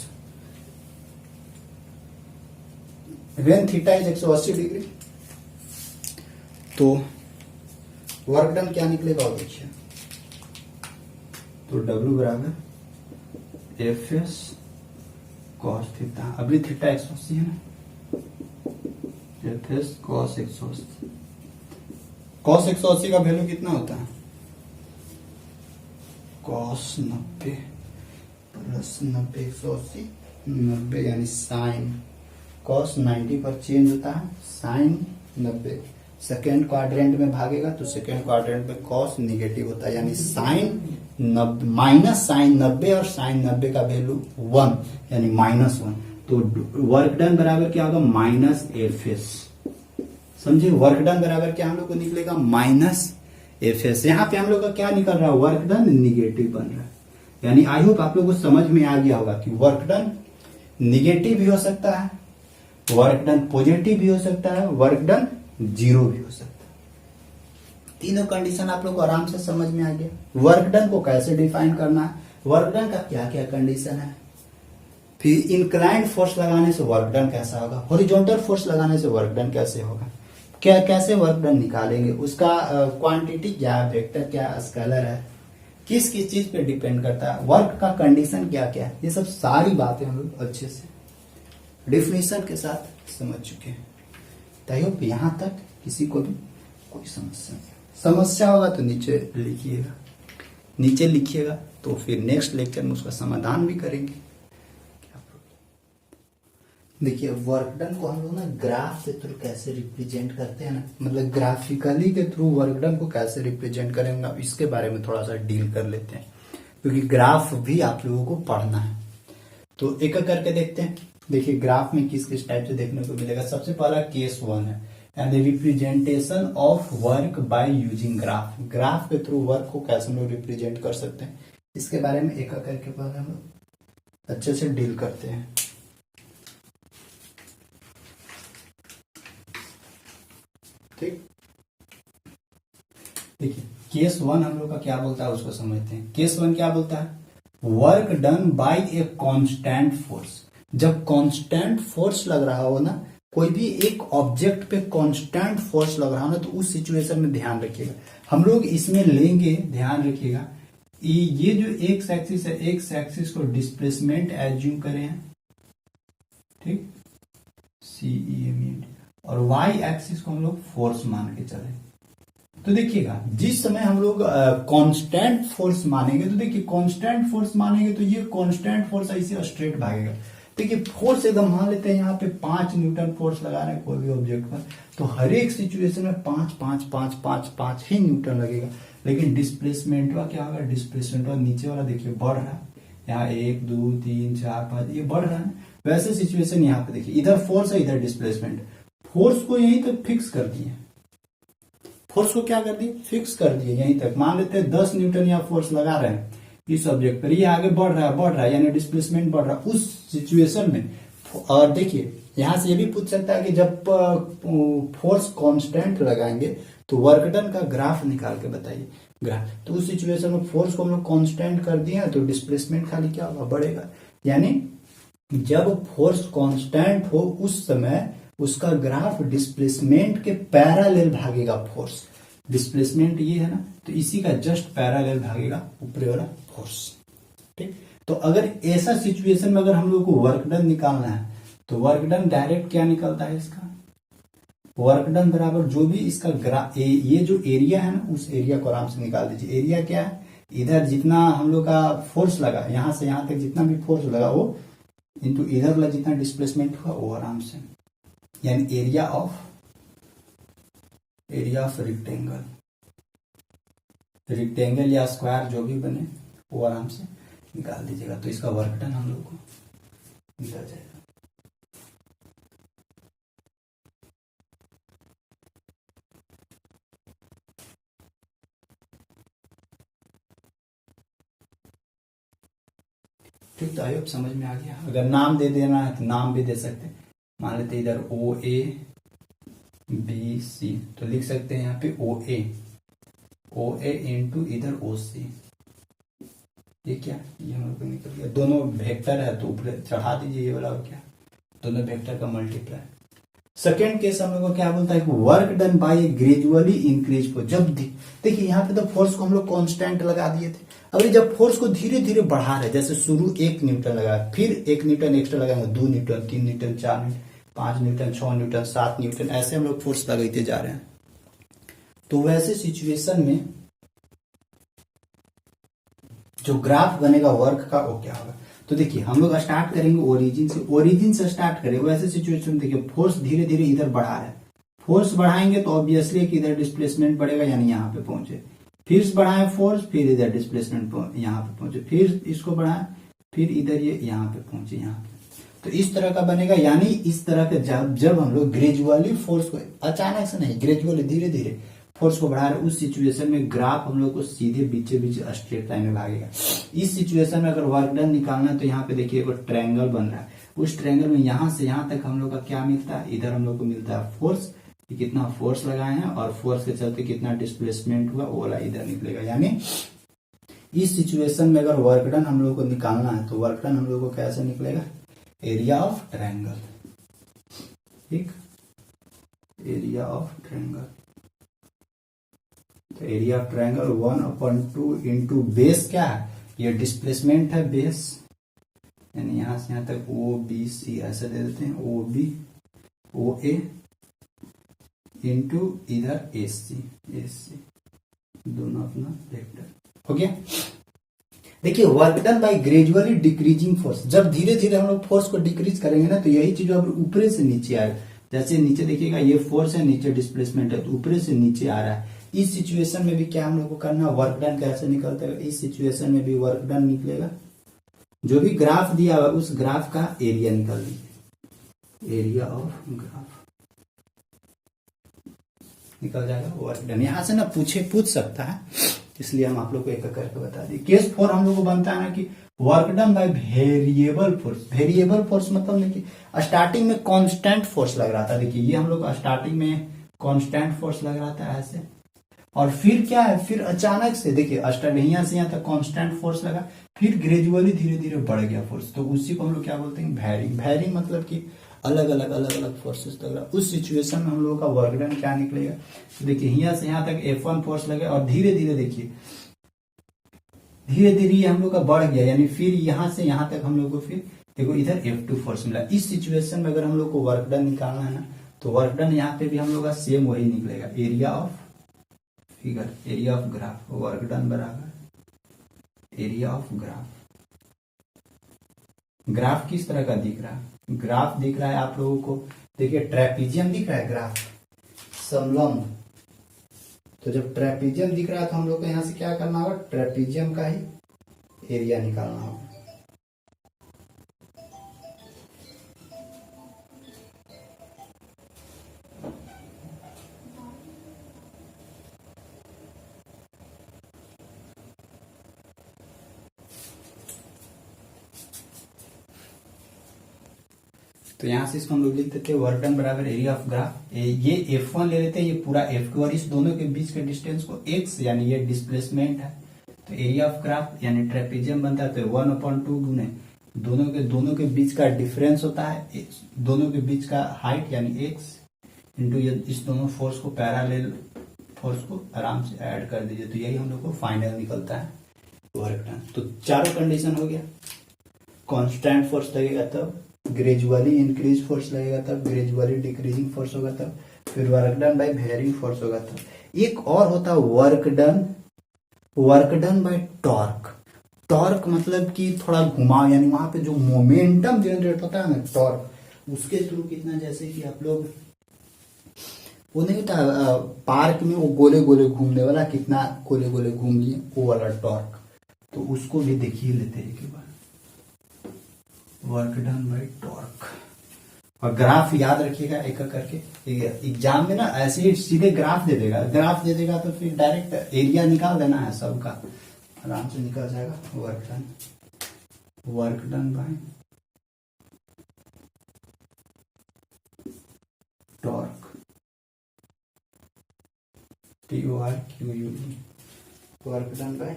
वेन थीटा इज 180 डिग्री, तो वर्क डन क्या निकलेगा, और देखिए, तो W बराबर एफ कॉस थीटा, अभी थीटा 180 है ना, एफ एस कॉस 180। कॉस 180 का वैल्यू कितना होता है, कॉस 90 प्लस 90 180 90 यानी साइन कॉस 90 पर चेंज होता है साइन 90 सेकेंड क्वाड्रेंट में भागेगा तो सेकेंड क्वाड्रेंट में कॉस निगेटिव होता है यानी साइन 90 माइनस साइन 90 और साइन 90 का वैल्यू 1 यानी -1 तो वर्क डन बराबर क्या होगा -FS। समझे वर्क डन बराबर क्या हम लोग को निकलेगा -FS। यहाँ पे हम लोग का क्या निकल रहा है वर्क डन निगेटिव बन रहा है यानी आई होप आप लोग को समझ में आ गया होगा कि वर्क डन निगेटिव भी हो सकता है वर्क डन पॉजिटिव भी हो सकता है वर्क डन 0 भी हो सकता है। तीनों कंडीशन आप लोग को आराम से समझ में आ गया। वर्क डन को कैसे डिफाइन करना है वर्क डन का क्या क्या कंडीशन है फिर इंक्लाइंड फोर्स लगाने से वर्क डन कैसा होगा हॉरिजॉन्टल फोर्स लगाने से वर्क डन कैसे होगा क्या कैसे वर्क डन निकालेंगे उसका क्वांटिटी क्या है वेक्टर क्या स्केलर है किस किस चीज पे डिपेंड करता है वर्क का कंडीशन क्या क्या है ये सब सारी बातें हम लोग अच्छे से डिफिनेशन के साथ समझ चुके हैं। तो यहां तक किसी को भी कोई समस्या होगा तो नीचे लिखिएगा तो फिर नेक्स्ट लेक्चर में उसका समाधान भी करेंगे। देखिए वर्क डन को हम लोग ना ग्राफ के थ्रू कैसे रिप्रेजेंट करते हैं ना मतलब ग्राफिकली के थ्रू वर्क डन को कैसे रिप्रेजेंट करेंगे ना इसके बारे में थोड़ा सा डील कर लेते हैं क्योंकि ग्राफ भी आप लोगों को पढ़ना है। तो एक एक करके देखते हैं। देखिए ग्राफ में किस किस टाइप से देखने को मिलेगा। सबसे पहला केस 1 है and the representation of work by using graph. Graph के थ्रू वर्क को कैसे हम लोग रिप्रेजेंट कर सकते हैं इसके बारे में एक एक करके पहले हम लोग अच्छे से डील करते हैं। ठीक देखिए केस 1 हम लोग का क्या बोलता है उसको समझते हैं। केस 1 क्या बोलता है work done bye a constant force. जब कांस्टेंट फोर्स लग रहा हो ना कोई भी एक ऑब्जेक्ट पे कांस्टेंट फोर्स लग रहा हो ना तो उस सिचुएशन में ध्यान रखिएगा हम लोग इसमें लेंगे ध्यान रखिएगा ये जो एक्स एक्सिस है एक्स एक्सिस को डिस्प्लेसमेंट एज्यूम करें ठीक CEM और वाई एक्सिस को हम लोग फोर्स मान के चले। तो देखिएगा जिस समय हम लोग कांस्टेंट फोर्स मानेंगे तो देखिए कांस्टेंट फोर्स मानेंगे तो ये कांस्टेंट फोर्स ऐसे स्ट्रेट भागेगा। देखिए फोर्स एकदम मान लेते हैं यहाँ पे 5 न्यूटन फोर्स लगा रहे हैं कोई भी ऑब्जेक्ट पर तो हर एक सिचुएशन में 5 5 5 5 5 ही न्यूटन लगेगा। लेकिन डिस्प्लेसमेंट का क्या होगा डिस्प्लेसमेंट नीचे वाला देखिए बढ़ रहा है यहाँ 1 2 3 4 5 ये बढ़ रहा है। वैसे सिचुएशन यहाँ पे देखिए इधर फोर्स है इधर डिस्प्लेसमेंट फोर्स को यहीं तक फिक्स कर दिए फोर्स को क्या कर दिए फिक्स कर दिए यहीं तक। मान लेते हैं 10 न्यूटन या फोर्स लगा रहे हैं इस ऑब्जेक्ट पर ये आगे बढ़ रहा है यानी डिस्प्लेसमेंट बढ़ रहा है उस सिचुएशन में। और देखिए यहां से ये भी पूछ सकता है कि जब फोर्स कांस्टेंट लगाएंगे तो वर्क डन का ग्राफ निकाल के बताइए ग्राफ। तो उस सिचुएशन में फोर्स को हम लोग कांस्टेंट कर दिए तो डिस्प्लेसमेंट खाली क्या होगा बढ़ेगा। यानी जब फोर्स कांस्टेंट हो उस समय उसका ग्राफ डिस्प्लेसमेंट के पैरेलल भागेगा। फोर्स डिस्प्लेसमेंट ये है ना तो इसी का जस्ट पैरेलल भागेगा ऊपरी वाला फोर्स। ठीक तो अगर ऐसा सिचुएशन में अगर हम लोग को वर्क डन निकालना है तो वर्क डन डायरेक्ट क्या निकलता है इसका वर्क डन बराबर जो भी इसका ये जो एरिया है ना उस एरिया को आराम से निकाल दीजिए। एरिया क्या है इधर जितना हम लोग का फोर्स लगा यहां से यहां तक जितना भी फोर्स लगा वो इंटू इधर वाला जितना डिस्प्लेसमेंट हुआ वो आराम से यानी एरिया ऑफ रेक्टेंगल या स्क्वायर जो भी बने वो आराम से निकाल दीजिएगा। तो इसका वर्क डन हम लोग को निकल जाएगा। ठीक तो आई होप समझ में आ गया। अगर नाम दे देना है तो नाम भी दे सकते हैं। मान लेते इधर OABC तो लिख सकते हैं यहाँ पे OA इंटू इधर OC। ये क्या ये हम लोग को निकल गया। दोनों वेक्टर है तो ऊपर चढ़ा दीजिए ये वाला और क्या दोनों वेक्टर का मल्टीप्लाई। सेकेंड केस हम लोग को क्या बोलता है work done bye gradually increase force. जब देखिए यहाँ पे तो फोर्स को हम लोग कांस्टेंट लगा दिए थे। अभी जब फोर्स को धीरे धीरे बढ़ा रहे जैसे शुरू 1 न्यूटन लगा फिर 1 न्यूटन एक्स्ट्रा लगाएंगे 2 Newton 3 Newton 4 Newton 5 Newton 6 Newton 7 Newton ऐसे हम लोग फोर्स लगाते जा रहे हैं। तो वैसे सिचुएशन में जो ग्राफ बनेगा वर्क का वो क्या होगा। तो देखिए हम लोग स्टार्ट करेंगे ओरिजिन से स्टार्ट करेंगे। वैसे सिचुएशन देखिए फोर्स धीरे धीरे इधर बढ़ा रहा है, फोर्स बढ़ाएंगे तो ऑब्वियसली कि इधर डिस्प्लेसमेंट बढ़ेगा यानी यहाँ पे पहुंचे, फिर बढ़ाए फोर्स, फिर इधर डिस्प्लेसमेंट यहाँ पे पहुंचे, फिर इसको बढ़ाए, फिर इधर ये यहाँ पे पहुंचे यहाँ पे। तो इस तरह का बनेगा, यानी इस तरह के जब हम लोग ग्रेजुअली फोर्स को, अचानक से नहीं, ग्रेजुअली धीरे धीरे फोर्स को बढ़ा रहे, उस सिचुएशन में ग्राफ हम लोग को सीधे बीचे बीच स्ट्रेट लाइन में भागेगा। इस सिचुएशन में अगर वर्क डन निकालना है तो यहाँ पे देखिए एक ट्रायंगल बन रहा है, उस ट्रायंगल में यहाँ से यहाँ तक हम लोग का क्या मिलता है, इधर हम लोग को मिलता है फोर्स, कितना फोर्स लगाए हैं और फोर्स के चलते कितना डिस्प्लेसमेंट हुआ वो वाला इधर निकलेगा। यानी इस सिचुएशन में अगर वर्क डन हम लोग को निकालना है तो वर्क डन हम लोग को कैसे निकलेगा, एरिया ऑफ ट्रायंगल, ठीक, एरिया ऑफ ट्रायंगल। तो area of triangle 1/2 into base क्या है, ये डिस्प्लेसमेंट है बेस, यानी यहां से यहां तक ओ बी सी ऐसे दे देते हैं, ओ बी ओ ए इंटू इधर एस सी दोनों अपना वेक्टर हो गया। देखिए work done bye gradually decreasing force, जब धीरे धीरे हम लोग फोर्स को डिक्रीज करेंगे ना तो यही चीज अब ऊपर से नीचे आएगा। जैसे नीचे देखिएगा ये फोर्स है, नीचे डिस्प्लेसमेंट है, तो ऊपर से नीचे आ रहा है। इस सिचुएशन में भी क्या हम लोग को करना, वर्क डन कैसे निकलता है, इस सिचुएशन में भी वर्क डन निकलेगा, जो भी ग्राफ दिया हुआ उस ग्राफ का एरिया निकाल दीजिए, एरिया ऑफ ग्राफ निकल जाएगा वर्क डन। यहां से ना पूछ सकता है, इसलिए हम आप लोग को एक एक करके बता दिए। केस 4 हम लोग को बनता है ना कि work done by variable force. Variable force मतलब देखिए स्टार्टिंग में कांस्टेंट फोर्स लग रहा था, देखिए ये हम लोग स्टार्टिंग में कांस्टेंट फोर्स लग रहा था ऐसे, और फिर क्या है, फिर अचानक से देखिए यहाँ से यहाँ तक कांस्टेंट फोर्स लगा, फिर ग्रेजुअली धीरे धीरे बढ़ गया फोर्स, तो उसी को हम लोग क्या बोलते हैं, वैरिंग। वैरिंग मतलब कि अलग अलग फोर्सेस लग रहा। उस सिचुएशन में हम लोगों का वर्क डन क्या निकलेगा, तो देखिए यहाँ से यहाँ तक F1 फोर्स लगे और धीरे धीरे देखिए धीरे धीरे हम लोग का बढ़ गया, यानी फिर यहाँ से यहाँ तक हम लोग को फिर देखो इधर F2 फोर्स मिला। इस सिचुएशन में अगर हम लोग को वर्क डन निकालना है ना तो वर्क डन यहाँ पे भी हम लोग का सेम वही निकलेगा, area of figure, area of graph, work done बराबर एरिया ऑफ ग्राफ। ग्राफ किस तरह का दिख रहा है, ग्राफ दिख रहा है आप लोगों को, देखिए ट्रेपीजियम दिख रहा है ग्राफ, समलंब। तो जब ट्रेपीजियम दिख रहा है तो हम लोग को यहां से क्या करना होगा, ट्रेपीजियम का ही एरिया निकालना होगा। तो यहां से इसको हम लोग लिख देते हैं वर्क डन बराबर एरिया ऑफ ग्राफ। ये F1 ले लेते हैं, ये पूरा F2, और इस दोनों के बीच के डिस्टेंस को x यानी ये डिस्प्लेसमेंट है, तो एरिया ऑफ ग्राफ यानी ट्रेपीजियम बनता है, तो 1/2 गुने दोनों के बीच का डिफरेंस होता है, दोनों के बीच का हाइट यानी x इंटू इस दोनों फोर्स को पैरेलल फोर्स को आराम से ऐड कर दीजिए, तो यही हम लोग को फाइनल निकलता है वर्क डन। तो चारों कंडीशन हो गया, कांस्टेंट फोर्स लगेगा तब, ग्रेजुअली इंक्रीज फोर्स लगेगा तब, ग्रेजुअली डिक्रीजिंग फोर्स होगा तब, फिर work done by varying force होगा तब। एक और होता है work done by torque. Torque मतलब कि थोड़ा घुमाव, यानी वहां पे जो मोमेंटम जनरेट होता है ना टॉर्क, उसके थ्रू कितना, जैसे कि आप लोग वो नहीं होता पार्क में वो गोले गोले घूमने वाला, कितना गोले गोले घूम लिए वो वाला टॉर्क, तो उसको भी देखिए लेते हैं एक बार, वर्क डन बाय टॉर्क। और ग्राफ याद रखिएगा एक एक करके, एग्जाम में ना ऐसे ही सीधे ग्राफ दे देगा, ग्राफ दे देगा तो फिर डायरेक्ट एरिया निकाल देना है सबका, आराम से निकल जाएगा। Work done by torque, TORQUE, work done by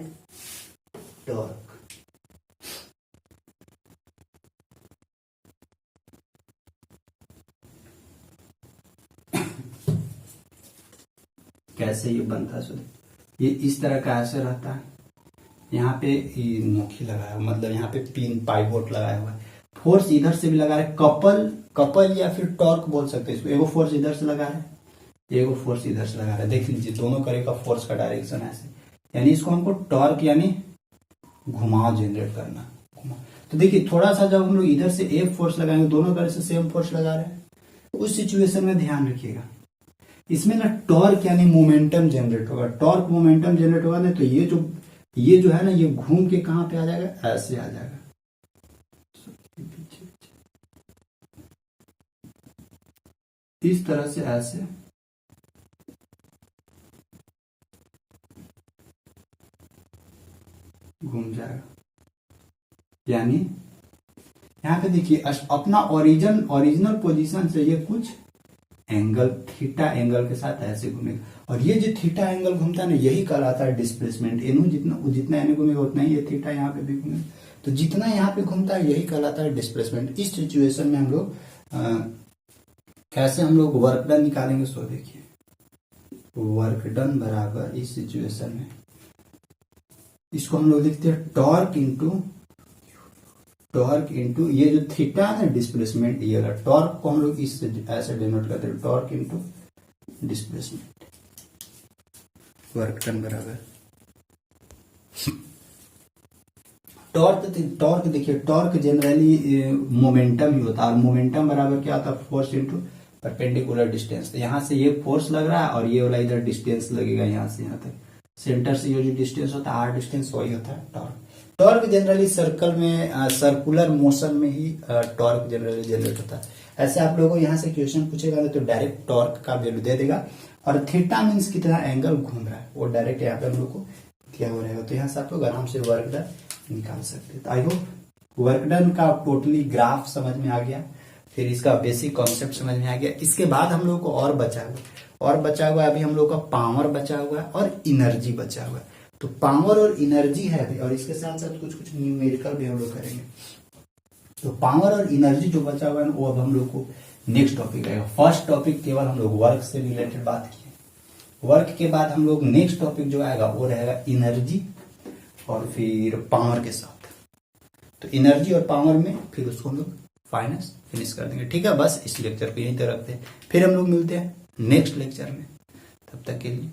torque. कैसे ये बनता है, ये इस तरह का ऐसे रहता है, यहाँ पे नोखी लगाया हुआ, मतलब यहाँ पे पिन पाइवोट लगाया हुआ है, फोर्स इधर से भी लगा रहे, कपल या फिर टॉर्क बोल सकते हैं इसको। एगो फोर्स इधर से लगा है, एगो फोर्स इधर से लगा रहा है, देख लीजिए दोनों करे का फोर्स का डायरेक्शन ऐसे, यानी इसको हमको टॉर्क यानी घुमाव जनरेट करना, घुमाव। तो देखिए थोड़ा सा जब हम लोग इधर से F फोर्स लगाएंगे, दोनों तरफ से सेम फोर्स लगा रहे हैं, उस सिचुएशन में ध्यान रखिएगा इसमें ना टॉर्क यानी मोमेंटम जनरेट होगा। टॉर्क मोमेंटम जनरेट होगा ना, तो ये जो है ना, ये घूम के कहां पे आ जाएगा, ऐसे आ जाएगा, इस तरह से ऐसे घूम जाएगा। यानी यहां पे देखिए अपना ओरिजिनल पोजीशन से ये कुछ एंगल थीटा एंगल के साथ ऐसे घूमेगा, और ये जो थीटा एंगल घूमता है ना, यही कहलाता है डिस्प्लेसमेंट। एनु जितना एनु घूमेगा उतना ही ये थीटा यहाँ पे भी घूमेगा, तो जितना यहाँ पे घूमता है यही कहलाता है डिस्प्लेसमेंट। इस सिचुएशन में हम लोग कैसे हम लोग वर्क डन निकालेंगे, सो देखिए वर्क डन बराबर इस सिचुएशन में इसको हम लोग लिखते हैं टॉर्क इंटू ये जो थीटा है डिस्प्लेसमेंट, ये वाला टॉर्क को हम लोग इस ऐसे डिनोट करते हैं, torque into displacement, work done बराबर टॉर्क देखिए टॉर्क जनरली मोमेंटम ही होता है, और मोमेंटम बराबर क्या होता है, फोर्स इंटू परपेंडिकुलर डिस्टेंस। तो यहां से ये फोर्स लग रहा है और ये वाला इधर डिस्टेंस लगेगा, यहां से यहां तक सेंटर से ये जो डिस्टेंस होता है आर डिस्टेंस, वही होता है टॉर्क। टॉर्क जनरली सर्कल में सर्कुलर मोशन में ही टॉर्क जनरली जनरेट होता है। ऐसे आप लोगों को यहाँ से क्वेश्चन पूछेगा तो डायरेक्ट टॉर्क का वैल्यू दे देगा, और थीटा मीन्स कितना एंगल घूम रहा है वो डायरेक्ट यहाँ पे हम लोग को दिया हुआ रहेगा। तो यहाँ से आप लोग आराम से वर्क डन निकाल सकते हैं। तो आई होप वर्क डन का टोटली ग्राफ समझ में आ गया, फिर इसका बेसिक कॉन्सेप्ट समझ में आ गया। इसके बाद हम लोग को और बचा हुआ अभी हम लोग का पावर बचा हुआ है और इनर्जी बचा हुआ है। तो पावर और इनर्जी है अभी, और इसके साथ साथ कुछ न्यूमेरिकल भी हम लोग करेंगे। तो पावर और इनर्जी जो बचा हुआ है वो अब हम लोग को नेक्स्ट टॉपिक रहेगा। फर्स्ट टॉपिक केवल हम लोग वर्क से रिलेटेड बात किए, वर्क के बाद हम लोग नेक्स्ट टॉपिक जो आएगा वो रहेगा इनर्जी और फिर पावर के साथ। तो एनर्जी और पावर में फिर उसको हम लोग फिनिश कर देंगे। ठीक है, बस इस लेक्चर को यहीं तक रखते हैं, फिर हम लोग मिलते हैं नेक्स्ट लेक्चर में। तब तक के लिए